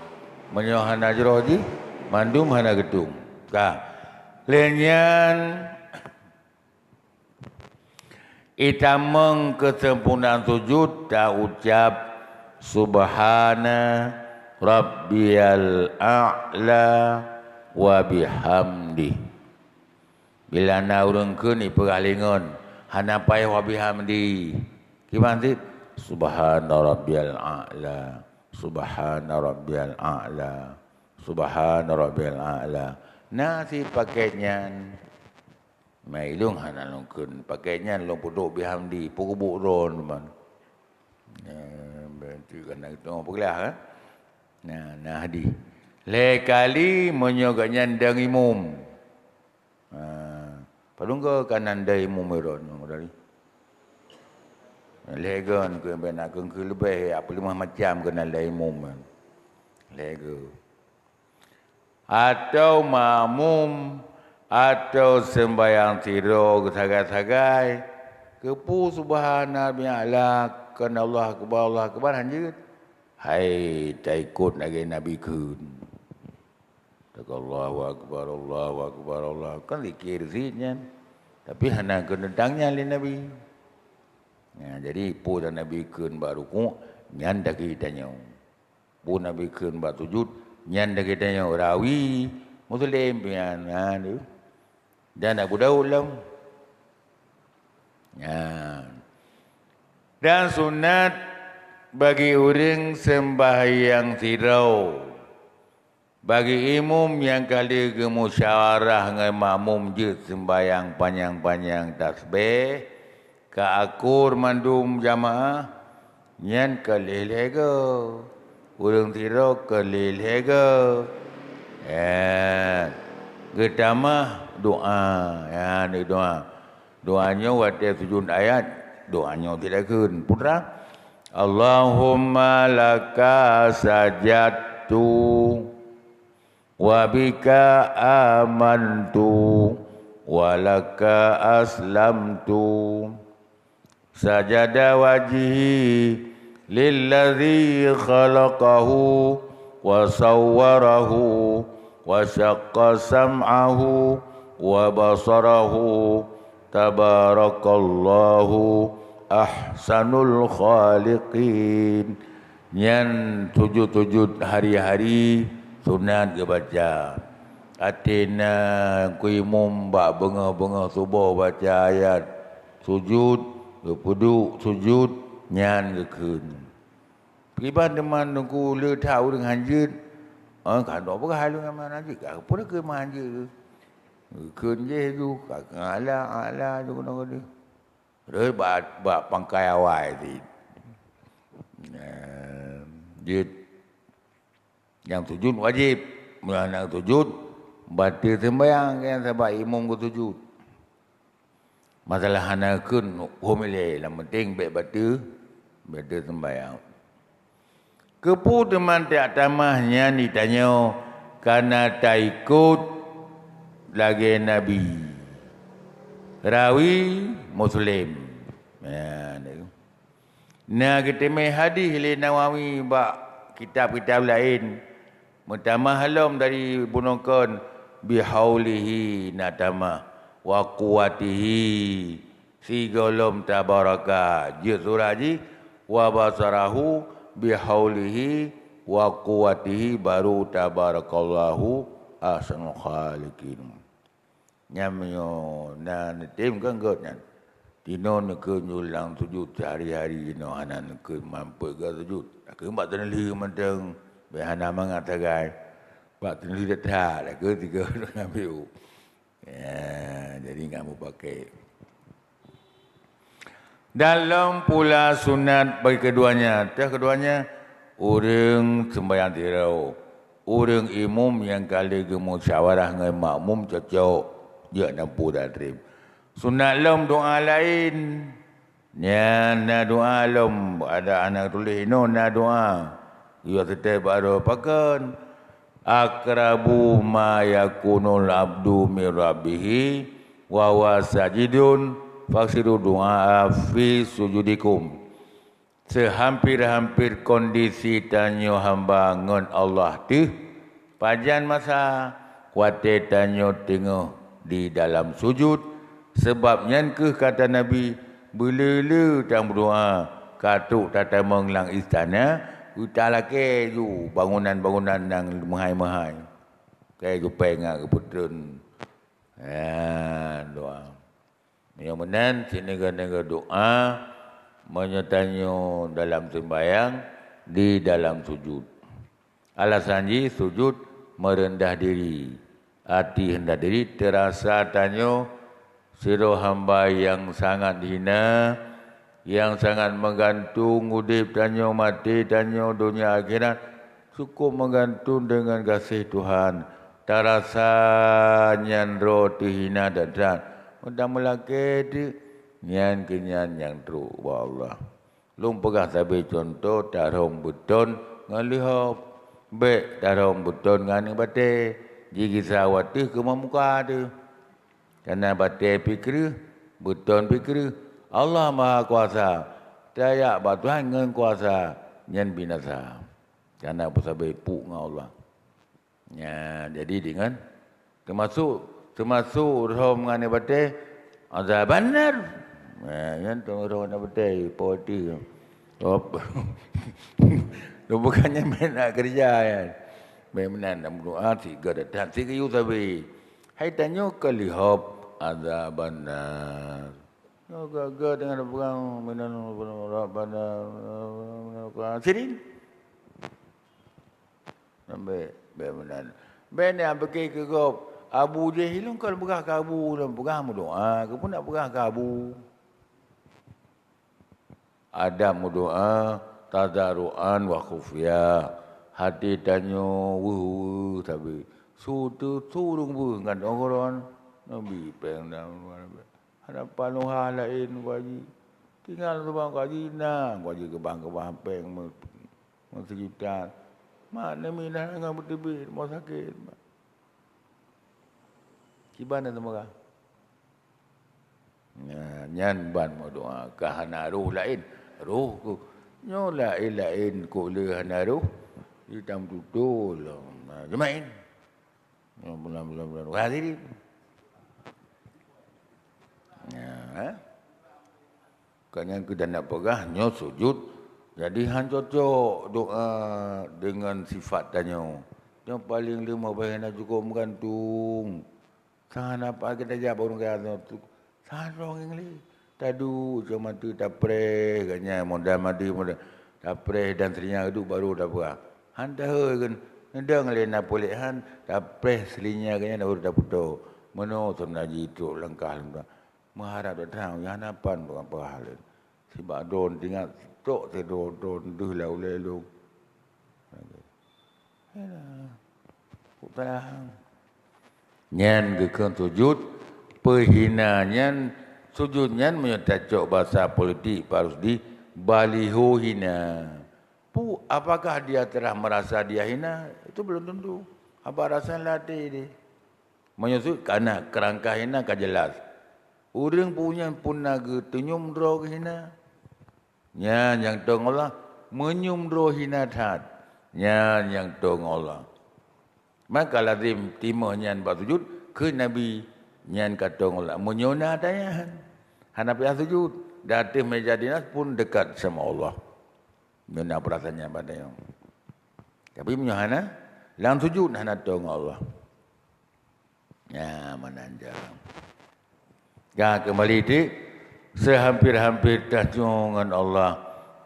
banyak hana je lah je, mandum hana gedung. Kah, lenyan itameng kesempurnaan sujud tak ucap subhana rabbiyal a'la wa bihamdi. Bila na urang keun ipergalingon hana pai wa bihamdi. Gimana subhana rabbiyal a'la, subhana rabbiyal a'la, subhana rabbiyal a'la. Nasi pakainya mai lung hana lungkun pakainya long puduk bihamdi pukubuk ron man. Berarti kena tengok perlah kan. Nah hadi. Le kali menyoganya ndang imum. Padungga kanan dai imum ron dari. Legon ke benak ke lebih apa 5 macam kena dai imum. Lego. Atau makmum atau sembahyang tidur sagai-sagai kepu subhana bi'ala kan Allah akbar hanjut hai tak ikut lagi Nabi kun tak Allahu akbar Allah kan zikir zikirnya tapi hana kendangnya li Nabi ya, jadi pu dan Nabi kun baru ku nyan dak kitanya pu Nabi kun ba sujud nyan dak kitanya rawi muslim pian tu dan Abu Daud lam. Ya. Dan sunat bagi orang sembahyang tirau. Bagi imam yang kali ke musyawarah dengan makmum je sembahyang panjang-panjang tasbih ke akur mandum jamaah nyan kelih lega. Orang tirau kelih lega. Ya. Pertama doa, ya ni doa. Doanya waktu sujud ayat, doanya tidak kun. Putra, Allahumma laka sajadtu wa bika amantu wa laka aslamtu. Sajada wajhi lilladzi khalaqahu wa sawwarahu wa syaqqa sam'ahu wa basarahu tabarakallahu ahsanul khaliqin. Nyan sujud-sujud hari-hari sunat ke baca Atina kuimum bak bengah-bengah subuh baca ayat sujud, duduk sujud nyan ke kun. Priban teman nunggu le tahu dengan hanjut. Kan dok berah lu dengan hanjut. Apa dah ke hanjut. Kun je tu ala tu kena dia. Re bak pangkai awal tu. Dia yang sujud wajib. Nak sujud batal sembahyang kan sebab imam ku sujud. Masalah hana kun homile yang penting baik batal sembahyang. Kepu teman tak tamahnya ditanya karena tak ikut lagi Nabi. Rawi Muslim. Nah kita mai hadis le Nawawi bak kitab-kitab lain. Pertama halam dari bunukon bihaulihi natama wa quwatihi sigolom tabaraka je surah ji wa basarahu bihaulihi wa quwatihi baru tabarakallahu ahsanul khaliqin. Nyamyo na tim kan gotnya. Tino nak nyulang sujud sehari-hari no anan ke mampu ke sujud. Ke mbak teneli menteng behana mengatakan pak teneli dah lah ke tiga ambil. Ya, jadi enggak mau pakai. Dalam pula sunat bagi keduanya. Keduanya orang sembahyang tirau. Orang imam yang kali ke musyawarah dengan makmum cocok dia nampu dah terima. Sunat lom doa lain. Ya, na doa lom ada anak tulis no na doa. Ia tetap baru pakan. Akrabu ma yakunul abdu min rabbih wa huwa sajidun faksiru doa fi sujudikum. Sehampir-hampir kondisi tanyo hamba ngon Allah tu pajan masa kuate tanyo tengok di dalam sujud. Sebab nyan ke kata Nabi bila tang berdoa katuk tata menglang istana utalake ju bangunan-bangunan yang mahai-mahai kayak ju pengak ke putun doa yang menan sini-sini doa menyetanyo dalam sembahyang di dalam sujud. Alasan ji sujud merendah diri, hati hendak diri terasa tanyo siro hamba yang sangat hina, yang sangat menggantung udip tanyo mati tanyo dunia akhirat, cukup menggantung dengan kasih Tuhan. Terasa nyan roti hina dan dan. Mudah melaki di nyan kenyan yang tru wa Allah. Lum pegah sabi contoh tarong beton ngalihop be tarong beton ngani bate jigi sawati ke mamuka tu. Karena batai fikir, beton fikir, Allah Maha Kuasa. Saya Tuhan dengan kuasa yang binasa. Karena bersabar puk dengan Allah. Ya, jadi dengan termasuk roh mengenai batai azab benar. Yang tu roh mengenai batai poti. Bukannya main nak kerja kan. Main nak berdoa tiga datang tiga yu sabi. Hai tanya kalihop ada benar. Gagal dengan perang menan benar sirin. Sampai benar. Benar pergi ke gop Abu Jahil kalau berah ke Abu dan berah doa, ke pun nak berah ke Abu. Ada doa tadarruan wa khufya. Hati tanyo tapi suatu turung dengan orang Nabi pernah hadapan Tuhan lain wajib tinggal sebang kaji nang wajib kebang peng sekitar mana minah dengan bertibir mau sakit kibana temaka nyan ban mau doa kahana ruh lain ruh ku nyola lain ku le hana ruh hitam tutul jemain bulan-bulan hadirin. Ya. Kan kita nak pegah nyo sujud. Jadi han cocok doa dengan sifat tanyo. Yang paling 5 bayi nak cukup menggantung. Sana apa kita jawab orang kaya tu. Sana orang ini. Tadu cuma tu tapre katnya modal mati modal tapre dan selinya itu baru dapat. Han dah kan. Nendang lena boleh han tapre selinya katnya baru dapat tu. Mano sebenarnya itu langkah langkah. Mengharap datang yang hanapan bukan apa hal. Sebab don tinggal tok don tu lah oleh lu. Utang. Nyan gekon sujud perhina nyan sujud nyan menyatakan bahasa politik harus di baliho hina. Apakah dia telah merasa dia hina? Itu belum tentu. Apa rasa latih dia? Menyusut kerana kerangka hina kan jelas. Orang punya pun naga tenyum dro hina. Nyan yang tong Allah menyum dro hina tat. Nyan yang tong Allah. Maka lazim timah nyan bersujud ke Nabi nyan kata Allah menyona dayan. Hanapi sujud datang meja dinas pun dekat sama Allah. Menyona perasaannya pada yang. Tapi menyona lang sujud hana tong Allah. Ya mananja. Ya kembali di sehampir-hampir tajungan Allah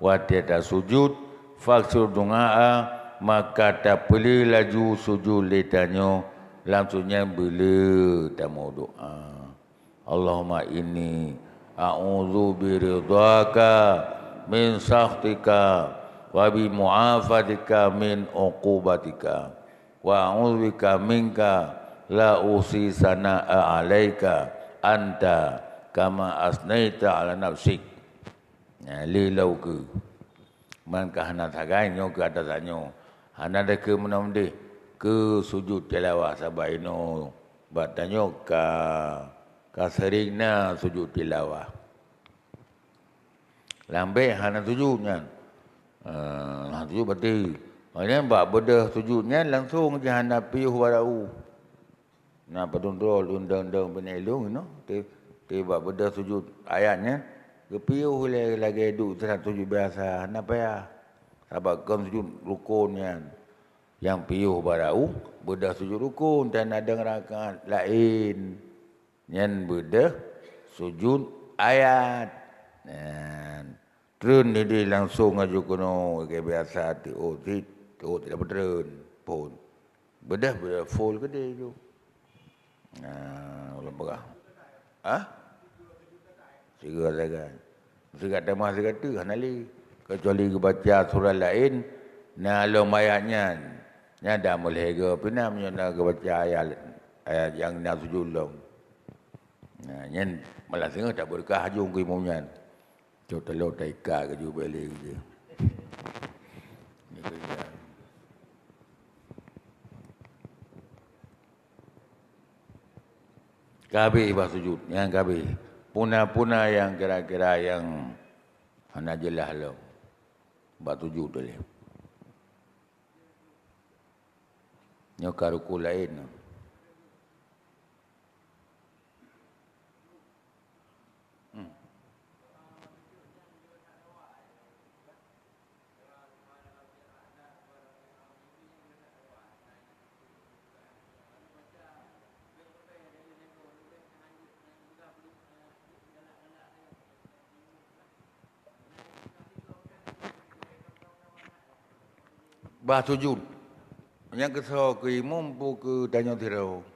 wa tiada sujud faksur doa maka tak boleh laju sujud letanyo langsungnya bila tak mau doa. Allahumma inni a'udzu biridhaka min sakhtika wa bi mu'afatika min uqubatika wa a'udzu bika minka la usi sana'a 'alaika anta kama asnaita 'ala nafsik. Ya lilau ke man kahana sagai nyo ke atasanyo. Hana ada ke menamde ke sujud tilawah sabaino batanyo ka seringna sujud tilawah. Lambe hana sujudnya. Hana sujud berarti maknanya bak bedah sujudnya langsung je hana piuh barau. Nah pedundul undang-undang penelung no. Tiba bedah sujud ayatnya kepiuh lagi duduk terang sujud biasa. Hana payah. Sebab kau sujud rukunnya. Yang piuh barau, bedah sujud rukun dan ada rakaat lain. Yang bedah sujud ayat. Terun dia langsung aju kuno kayak biasa. Tidak berterun pun. Bedah full ke dia tu. Ulang berah. Sigar-sigar. Sigar temah sigar tu hanali. Kecuali baca surah lain, nalo mayatnya, nya dah mulai ke, pina menyana ke baca ayat yang nak sujud long. Nah, nyen malah sengah tak berkah hajung ke imamnya. Cok telur taika ke juga balik ke. Ni kerja. Kabeh bah sujud, yang kabeh. Puna-puna yang kira-kira yang hana jelah lo. Bak sujud boleh. Nyokar ruku lain. Bah sujud. Yang kesal ke imam pun ke tanya tiro.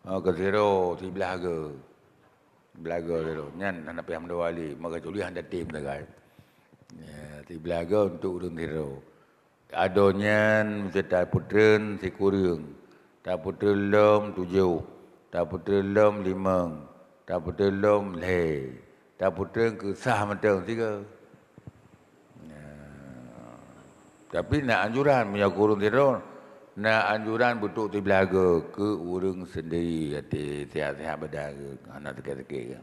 Ke tiro di belaga. Belaga tiro. Nyan nak pergi hamda wali. Maka culi handa tim tegai. Di belaga untuk urun tiro. Adonyan mesti tak putren si kurung. Tak putren lom 7. Tak putren lom 5. Tak putren lom le. Tak putren ke sah matang 3. Tapi nak anjuran punya kurung tidur, nak anjuran betul tu belaga ke urang sendiri hati sihat-sihat badan ke, anak tekik-tekik ke,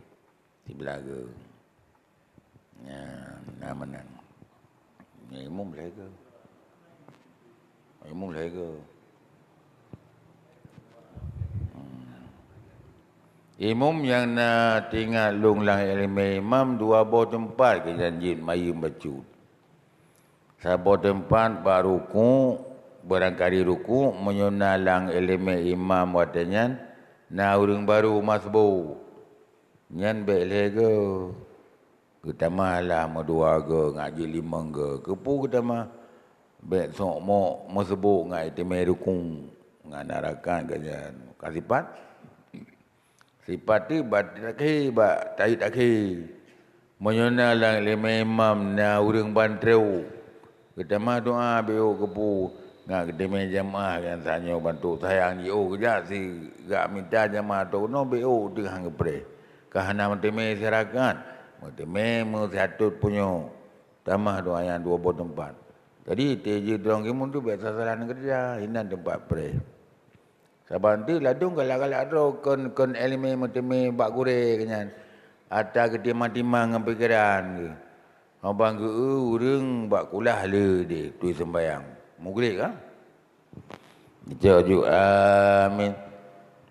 si belaga. Ya, nak mana? Ya, imam belaga. Imam belaga. Imam yang nak tinggal long lang imam 2 bawah tempat ke janji mayum bacut. Sabot tempat baru ku barangkali ruku menyonalang elemen imam watanyan na urang baru masbu nyan baik ke kita malah medua ke ngaji limang ke kepu kita mah baik sok mo masbu ngai teme ruku nganarakan ganyan kasipat sifat ti bat takhi ba tai takhi menyonalang elemen imam na urang bantreu kita mah doa beo kepu ngak demi jamaah yang tanya bantu sayang yo kerja si gak minta jamaah tu no beo dengan ngepre kahana menteme serakan menteme mesiatut punyo tamah doa yang 20 tempat jadi teji dorang kimun tu biasa sasaran kerja inan tempat pre sabanti ladung galak-galak ro kon elemen menteme bak gure kenyan ata ketimang-timang pikiran ke abang ke urang bak kulah le de tu sembayang mugrik ah jaju amin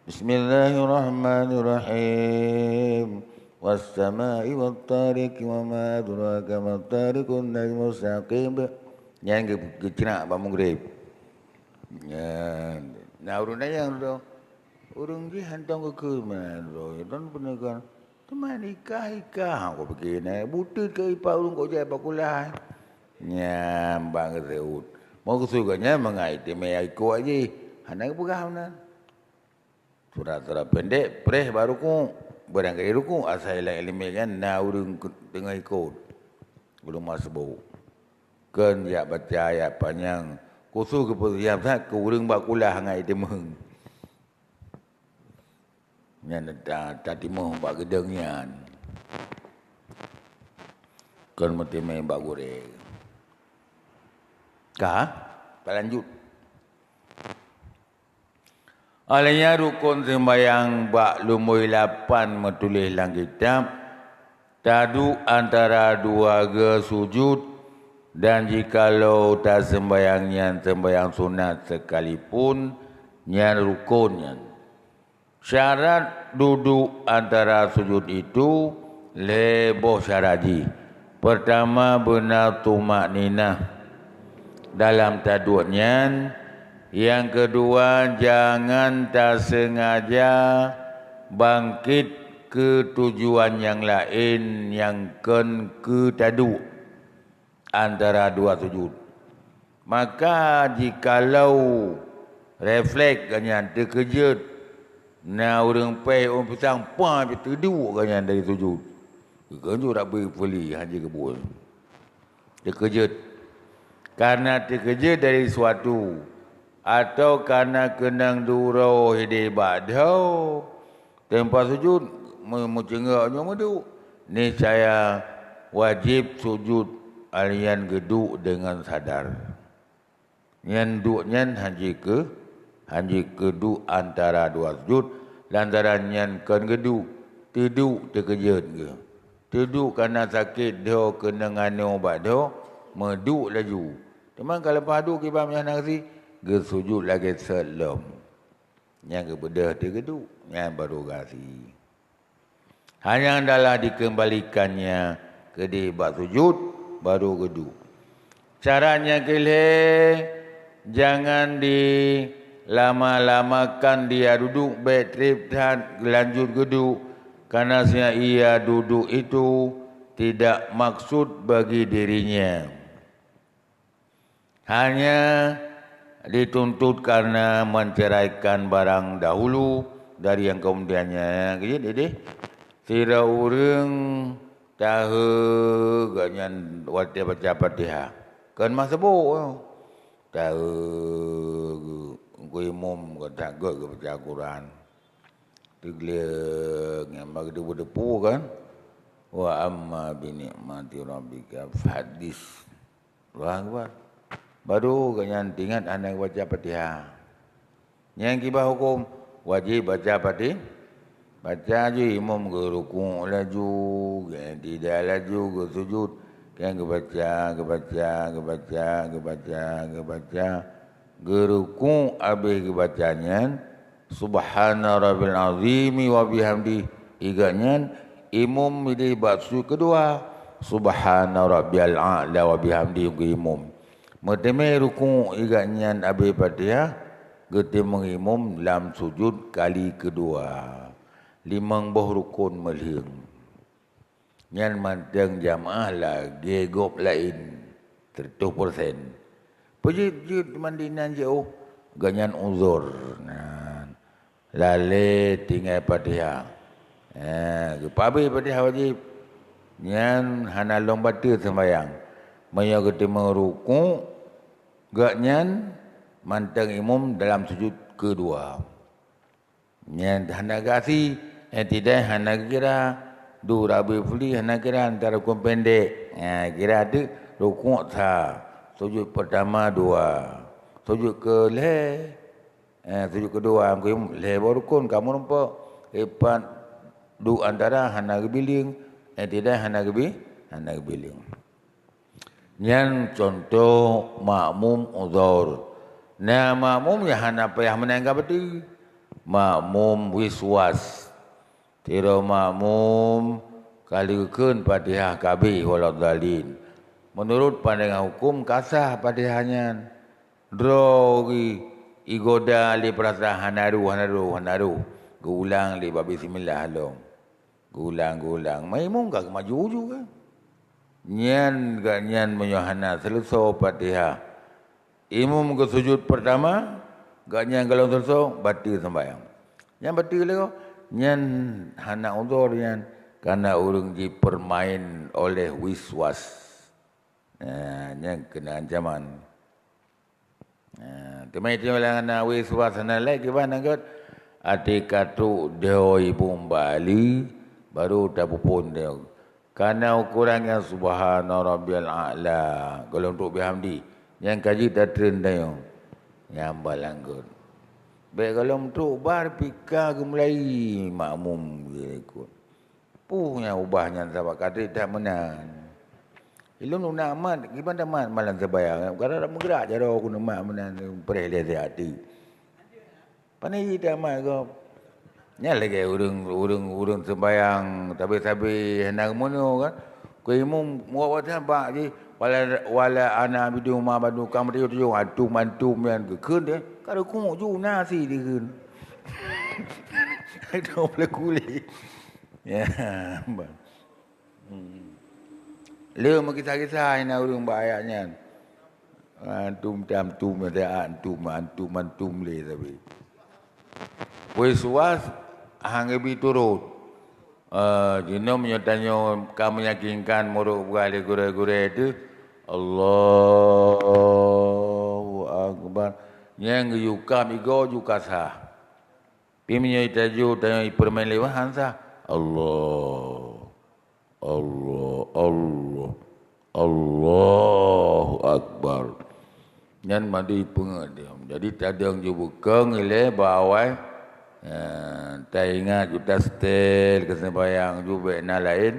bismillahirrahmanirrahim was-samai wat-tariq wa ma adraka mat-tariqun najmus saqib yang ke cina ba mugrik nah urang yang tu urang di hantang ke man ro don penegan teman ikah aku begini butut ke ipa urang kau jaya bakulah nyambang reut mau kesuganya mengaiti meyaiku aja anak pegah mana surat-surat pendek preh baru ku barangkali ruku asal ilmu kan na urang tengah ikut belum masuk kan ya baca ayat panjang khusus kepercayaan sat ke urang bakulah ngai temeng yang tadi mau bak gedengnya kan mesti main bak goreng kah lanjut alanya rukun sembahyang bak lumui 8 metulis dalam kitab tadu antara dua ge sujud dan jikalau tak sembahyangnya sembahyang sunat sekalipun nyan rukunnya syarat duduk antara sujud itu leboh syaradi. Pertama benar tumak ninah dalam taduknya. Yang kedua jangan tak sengaja bangkit ke tujuan yang lain yang ke taduk antara dua sujud. Maka jikalau refleks ganyan terkejut na orang pai orang pisang pa terdu kan dari sujud. Kenjo tak beri haji kebun. Terkejut. Karena terkejut dari suatu atau karena kenang durau hidai badau tempat sujud mencengaknya madu. Ni saya wajib sujud alian geduk dengan sadar. Yang duknya haji keduk antara dua sujud lantarannya kan geduk tiduk terkejut ke tiduk kerana sakit dia kena ngano ubat dia meduk laju teman kalau padu kibam yang nasi ge sujud lagi selom yang kebedah tergeduk yang baru gasi hanya adalah dikembalikannya ke di bab sujud baru geduk caranya kelih jangan lama-lamakan dia duduk baik trip dan lanjut geduk karena ia duduk itu tidak maksud bagi dirinya hanya dituntut karena menceraikan barang dahulu dari yang kemudiannya jadi sira urang tahu ganyan wajib baca Fatihah kan masbuk tahu imam kata ke baca Quran teglek yang bagi debu kan wa amma bi ni'mati rabbika fahadis Allahu baru ganyan ingat anak baca Fatihah yang kibah hukum wajib baca Fatihah baca je imam ke rukuk laju tidak laju ke sujud kan kebaca geruku habis kebacanya subhana rabbil azimi wa bihamdi iganya imam milih baksu kedua subhana rabbil a'la wa bihamdi imam Merteme ruku iganyan abi Fatihah gete mengimum dalam sujud kali kedua. Limang boh rukun melhiang. Nyan manteng jamaah lagi gop lain 100%. Pejit mandinan jauh ganyan uzur. Nah, lale tinggal Fatihah. Kepabi Fatihah wajib. Nyan hana long batu sembayang. Maya gete meruku gaknyan manteng imam dalam sujud kedua. Nyan hana gasi tidak hana kira dua rabi fuli hana kira antara hukum pendek. Kira ada rukuk sah. Sujud pertama dua. Sujud ke sujud kedua kamu baru rukun kamu nampak lepas du antara hana gebiling tidak hana gebiling. Nyan contoh makmum uzur. Nah makmum ya hana payah menangkap itu. Makmum wiswas. Tira makmum kalikan Fatihah kabeh waladhdallin. Menurut pandangan hukum kasah Fatihahnya. Drogi igoda li perasa hanaru. Gulang li babi bismillah halong. Gulang. Makmum gak maju juga. Nyan menyohana selesai Fatihah. Imam ke sujud pertama, gak nyan kalau selesai batil sembahyang. Yang batil lagi, nyan hana uzur nyan karena orang dipermain oleh wiswas. Nyan kena ancaman. Temai tiada hana wiswas hana lagi mana kot? Atika tu doi bumbali baru tapupun dia. Karena ukurannya subhana rabbiyal a'la. Kalau untuk bihamdi. Yang kaji tak terendah. Yang balanggut. Baik kalau untuk bar pika gemulai makmum. Puhnya ubahnya sahabat kata tak menang. Ilmu nak amat. Gimana amat malam sebayang. Kalau tak bergerak je aku nak menang. Perih dia hati. Pandai tak amat kau. Nya lagi urang sembayang tapi hendak mono kan. Ku imum muat apa je wala ana bidu ma badu kam dia tu antum yang keun dia. Kalau ku ju nasi dia keun. Itu boleh kulit. Ya. Le mau kisah-kisah ina urang bayaknya. Antum ada antum le tapi. Wiswas hanggabi turut. Jinom menyertanya kamu yakinkan muruk bergali gure-gure itu. Allahu Akbar. Yang yukam igo juga sah. Pimnya itaju tanya permain lewahan sah. Allahu Akbar. Yang mandi pengadiam. Jadi tadi yang jubukeng ile bawai. Tak ingat kita setel ke sembahyang juga nak lain.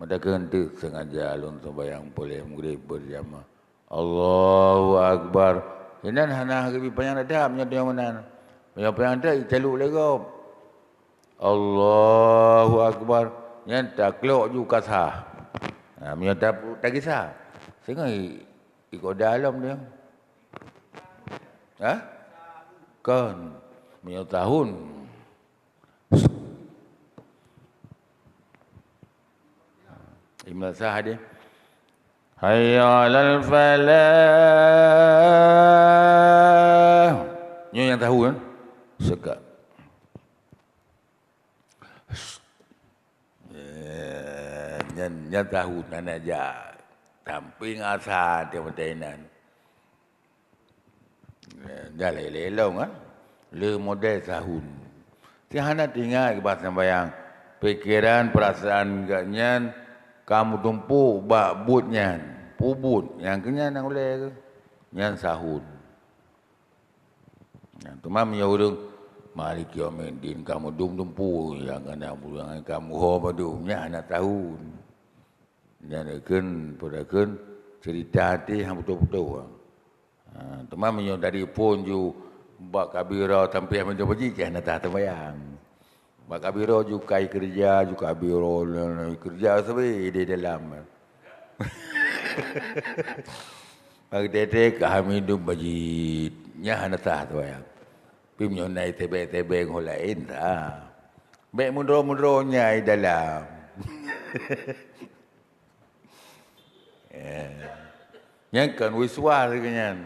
Mereka kentu sengaja alun sembahyang boleh murid berjamaah. Allahu Akbar. Hinan hana hakibi panjang ada menyata yang mana. Panjang ada celuk lagi. Allahu Akbar. Yang takluk juga sah. Menyata tak kisah. Sehingga ikut dalam dia. Kan. Menyata tahun. Imam sah dia. Hayya 'alal falah. Ni yang tahu kan? Sekak. Yang tahu nan aja. Tamping asa dia pertainan. Dah lelong kan? Le model tahun. Tiada tinggal ke bahasa sembahyang. Pikiran, perasaan gaknya kamu tumpu bak butnya, pubut yang kenya nang oleh ke, yang sahun. Yang tu mam ya urang mari kiamin kamu tumpu yang kena bulan kamu ho badumnya anak tahun. Yang ken cerita hati hang betul-betul. Tu mam ya dari pun ju bak kabira tampil macam biji kan tak terbayang. Bak kabira ju kai kerja ju kabira kerja sebi di dalam. Bagi tete kami hidup bajitnya hana sah tu ya. Pi menyonai tebek-tebek hol lain dah. Baik mudro-mudronya di dalam. Yang kan wiswa dengan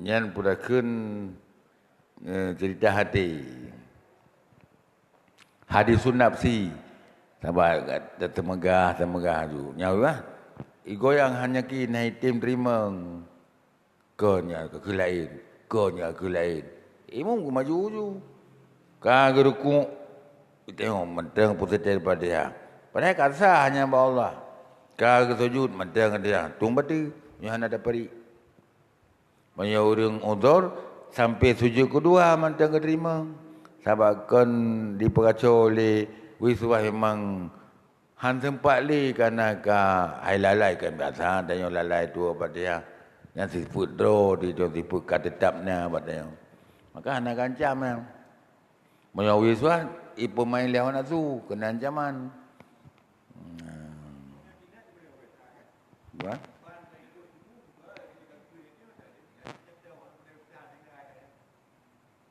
yang purakan cerita hati. Hadis sunapsi. Sampai kata temegah tu. Nyawa igo yang hanya ki naik tim terima. Konya ke lain. Konya ke lain. Imam ku maju je. Kagak ruku. Tengok mentang putih daripada dia. Padahal kata hanya bahawa Allah. Kagak sujud mentang dia. Tung bati. Yang ada peri. Banyak orang udhur. Sampai sujud kedua mentang terima. Sebabkan diperkacau oleh wiswah memang han tempat li kerana hai lalai kan biasa. Dan yang lalai tu apa dia. Yang sifut draw. Dia sifut kata tetapnya apa dia. Maka anak ancam yang. Banyak wiswah. Pemain lawan tu kena ancaman. Buat?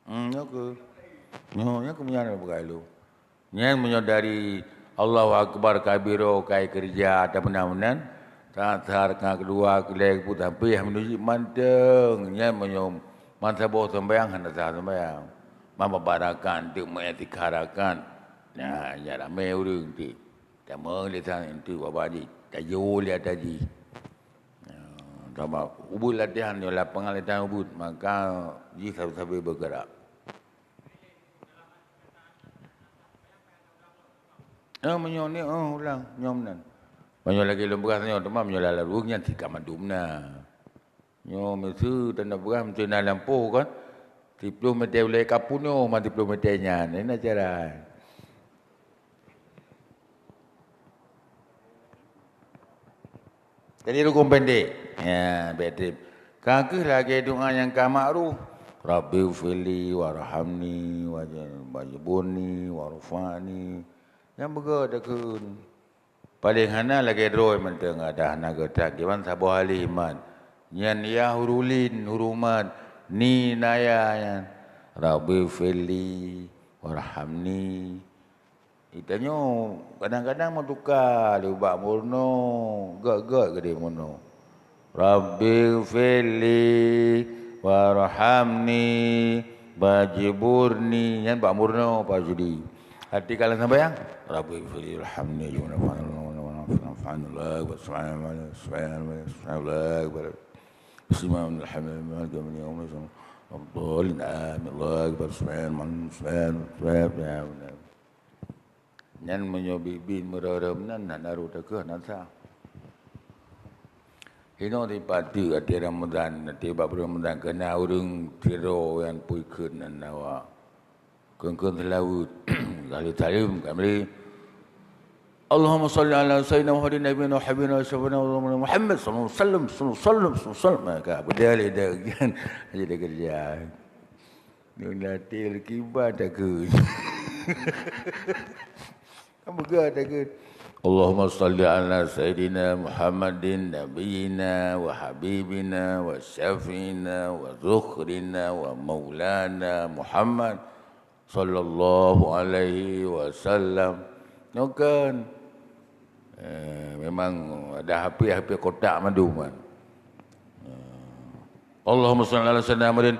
Aku. Aku punya apa lu? Yang menyadari Allahu Akbar kabiro kai kerja atau benar-benar. Tahar kedua kelek pun tapi yang menuju manteng. Yang menyom mansaboh sembahyang hendak sembahyang. Membarakan, untuk mengetikarakan. Nah, ya ramai orang tu. Tak melihat itu apa ni. Tak jauh lihat tadi. Sama ubud latihan ni lapangan latihan ubud. Maka ji sabi-sabi bergerak. Menyom ni, ulang. Nyom nan. Menyom lagi lembah ni, teman menyom lalu. Yang tiga madumna. Nyom itu tanda berah macam nak lampu kan. 10 meter boleh kapun tu, 10 meternya. Ini cara. Jadi rukun pendek. Ya, betul. Kakak lagi doa yang kamakruh. Rabbi fili warhamni wajibuni warfani. Yang begadakun. Paling hana lagi droi menteng ada hana getak. Gimana sabuh ahli iman. Yang ya hurulin, hurumat. Ni naya Rabbi fili warhamni. Itanya kadang-kadang mau tukar ubak murno, gak gede murno. Rabbi fili warhamni bajiburni. Yang bak murno pak judi. Hati kalian sampai yang Rabbi fili warhamni Bismillahirrahmanirrahim. Yang menyobibin merarem nan naru takah nasa. Hino di pati ati Ramadan nanti bab Ramadan kena urang tiro yang puikeun nan nawa. Keun laut kali talim kami Allahumma salli ala sayyidina Muhammadin nabiyina wa habibina wa syafina Muhammad sallallahu alaihi wasallam. Maka bedal dia kan jadi kerja. Dia latih kibat tak ke. Kamu ke tak ke. Allahumma salli ala sayyidina Muhammadin nabiyina wa habibina wa syafina wa zukhrina wa maulana Muhammad sallallahu alaihi wasallam. Kan memang ada HP kotak madu man. Allahumma salli ala sayyidina Muhammadin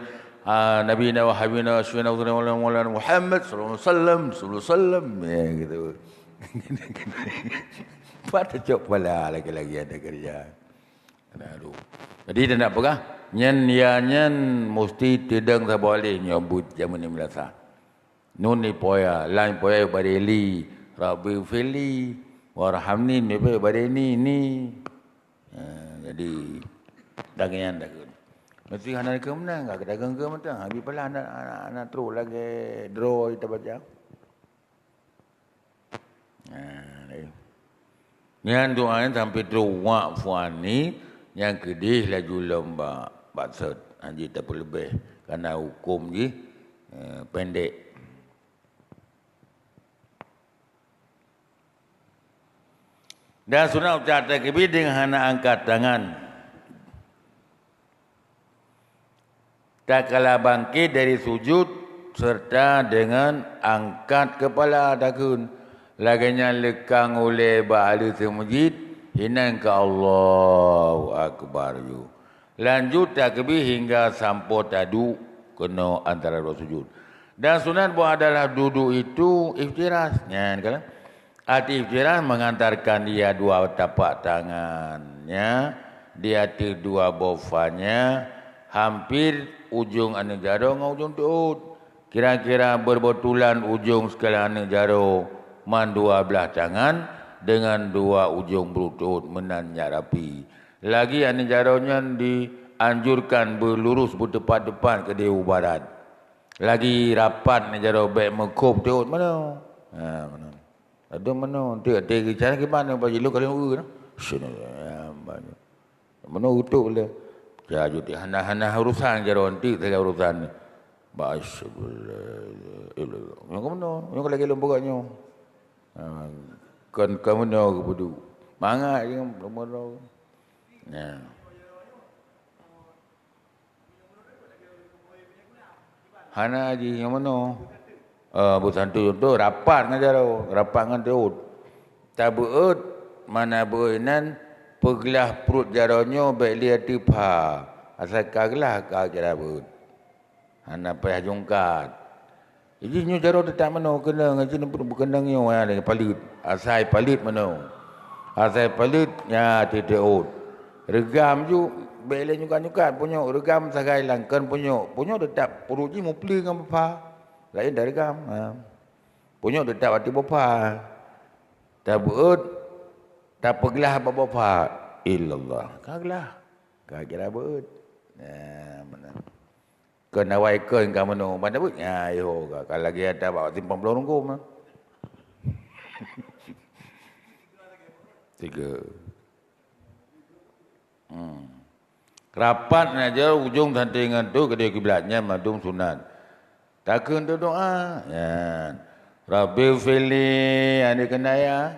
nabiyina wa habibina wa syafina wa maulana Muhammad sallallahu alaihi wasallam. Ya gitu. Pada cok pala lagi-lagi ada kerja. Aduh. Jadi dia nak apa? Nyan mesti tidak tak boleh nyebut zaman ni melasa. Nun ni poya, lain poya bareli, Rabbi fili, warhamni ni bareni ni. Jadi dagangan dagun. Mesti hana ke menang, enggak dagang ke menang. Habis pala anak terus lagi draw kita baca. Yang doain sampai doa fuani yang kedih laju lomba baksud anji tak lebih karena hukum je pendek. Dan sunat ucap takbir dengan hana angkat tangan Tak kala bangkit dari sujud serta dengan angkat kepala takun. Laganya lekang oleh bahala semujid hinan ke Allahu Akbar you. Lanjut takbir hingga sampai tadu kena antara dua sujud. Dan sunat buat adalah duduk itu iftiras. Kan? Arti iftiras mengantarkan dia dua tapak tangannya di atas dua bofanya hampir ujung ane jaro dengan ujung tuut. Kira-kira berbetulan ujung sekali ane jaro man dua belah tangan dengan dua ujung berutut menanyak rapi. Lagi ane jaronya dianjurkan berlurus berdepan-depan ke dewa barat. Lagi rapat ane jaro baik mekop tuut mana? Mana? Ada mana? Tiga cara gimana bagi lu kalau urut? Mana utuk le? Jaju ti hana urusan jaro nanti saya urusan ni. Basyallah. Yang mana? Yang lagi lembaganya. Kan kamu nak kebudu. Mangak je mana. Ya. Hana haji yang mana? Bukan tu rapat dengan jaro, rapat dengan teut. Tak beut mana beunan pegelah perut jaronyo baik lihat tipa. Asal kaglah kira beut. Hana payah jongkat. Jadi nyo jaro tak mana kena ngajin berkenang nyo ada palit. Asal palit mana? Asal palit nya teut. Regam ju baik nyukat-nyukat punya regam sagai langkan punya tetap perut ji mupli dengan apa? Lain dari gam. Punya tetap hati bapa. Tak beut. Tak pegelah bapa. Illallah. Kaglah. Kaglah beut. Mana. Kena waikan kamu no. Mana beut? Ya, yo. Kalau lagi ada bawa simpang belum nunggu mah. 3. Rapat aja ujung santingan tu ke dia kiblatnya madung sunat. Takkan tu doa. Ya. Rabbi fili ani kena ya.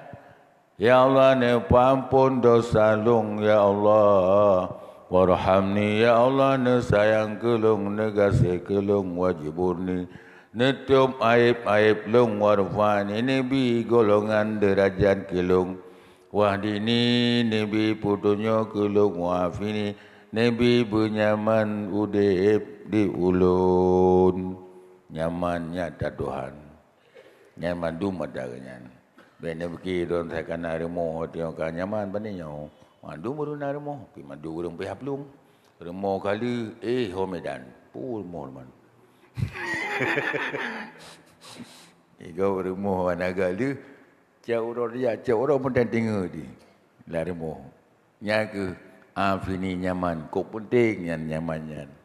Ya Allah ni pampun dosa lung ya Allah. Warhamni ya Allah ni sayang kelung ni kasih kelung wajiburni. Netup aib lung warfani ni bi golongan derajat kelung. Wahdini nabi putunya kelung wafini. Nabi benyaman udip di ulun. Nyamannya tak Tuhan. Nyaman tu madaganya. Benda pergi don saya kena remo tengok kan nyaman pandainya. Mandu baru nak remo, pi mandu urang pihak belum. Remo kali Homedan. Pul man. Ego remo anaga lu. Cak orang pun tak tengok di. La remo. Nya ke afini nyaman, kok penting nyamannya.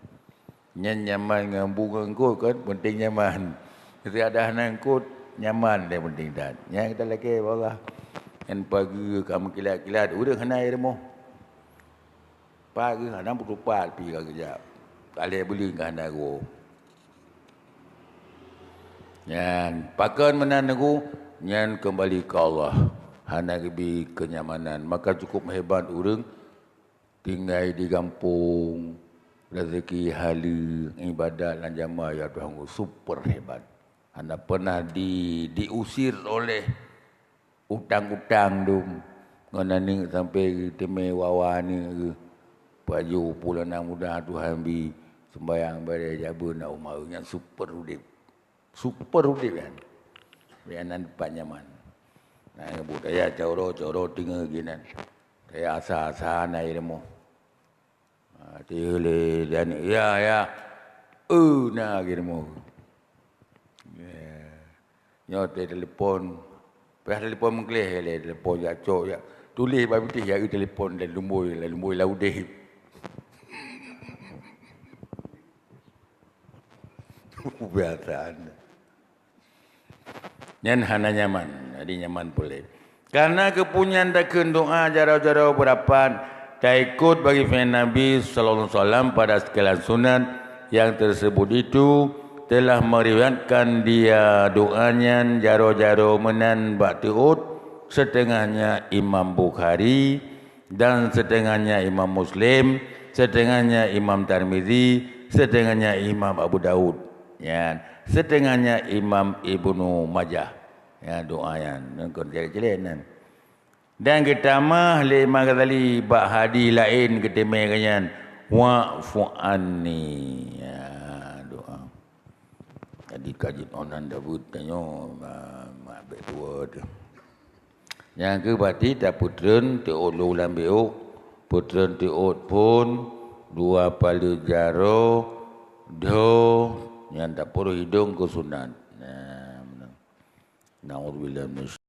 Nyaman dengan bunga angkut kan penting nyaman. Kita ada anak angkut nyaman dia penting dan. Yang kita lagi bawah. Kan pagi kamu kilat-kilat udah kena air mo. Pagi kadang berlupa pergi kerja. Tak boleh beli kan aku. Yang pakan menanaku yang kembali ke Allah. Hana lebih kenyamanan. Maka cukup hebat orang tinggal di kampung. Rezeki hala ibadat dan jamaah ya Tuhan super hebat. Anda pernah diusir oleh utang-utang tu. Ngana ni sampai teme wawa ni baju pula nak mudah Tuhan bi sembayang bare jabu nak umar yang super udip. Super udip kan. Bianan depan nyaman. Nah budaya coro tinggal gini. Saya asa-asa naik demo. Tile dan ya nak gitu mo. Nyo telefon. Pas telefon mengkleh le telefon ya cok ya. Tulis babi ya telefon dan lumbui laudeh. Biasaan. Nyan hana nyaman, jadi nyaman boleh. Karena kepunyaan takkan doa jarau-jarau berapan. Tak ikut bagi Nabi sallallahu alaihi wasallam pada sekalian sunat yang tersebut itu telah meriwayatkan dia doanya jaro-jaro menan ba'tiut setengahnya Imam Bukhari dan setengahnya Imam Muslim, setengahnya Imam Tirmizi, setengahnya Imam Abu Daud, ya, setengahnya Imam Ibnu Majah, ya, doa yang kon jalan. Dan kita mah Imam Ghazali bak hadi lain keteme kanyan wa'fu anni, ya, doa. Tadi kaji onan Daud tanyo mak betua tu. Yang ke berarti tak putren teot lu ulang beuk, putren teot pun dua pali jaro do yang tak perlu hidung ke sunat. Nah, naudzubillah.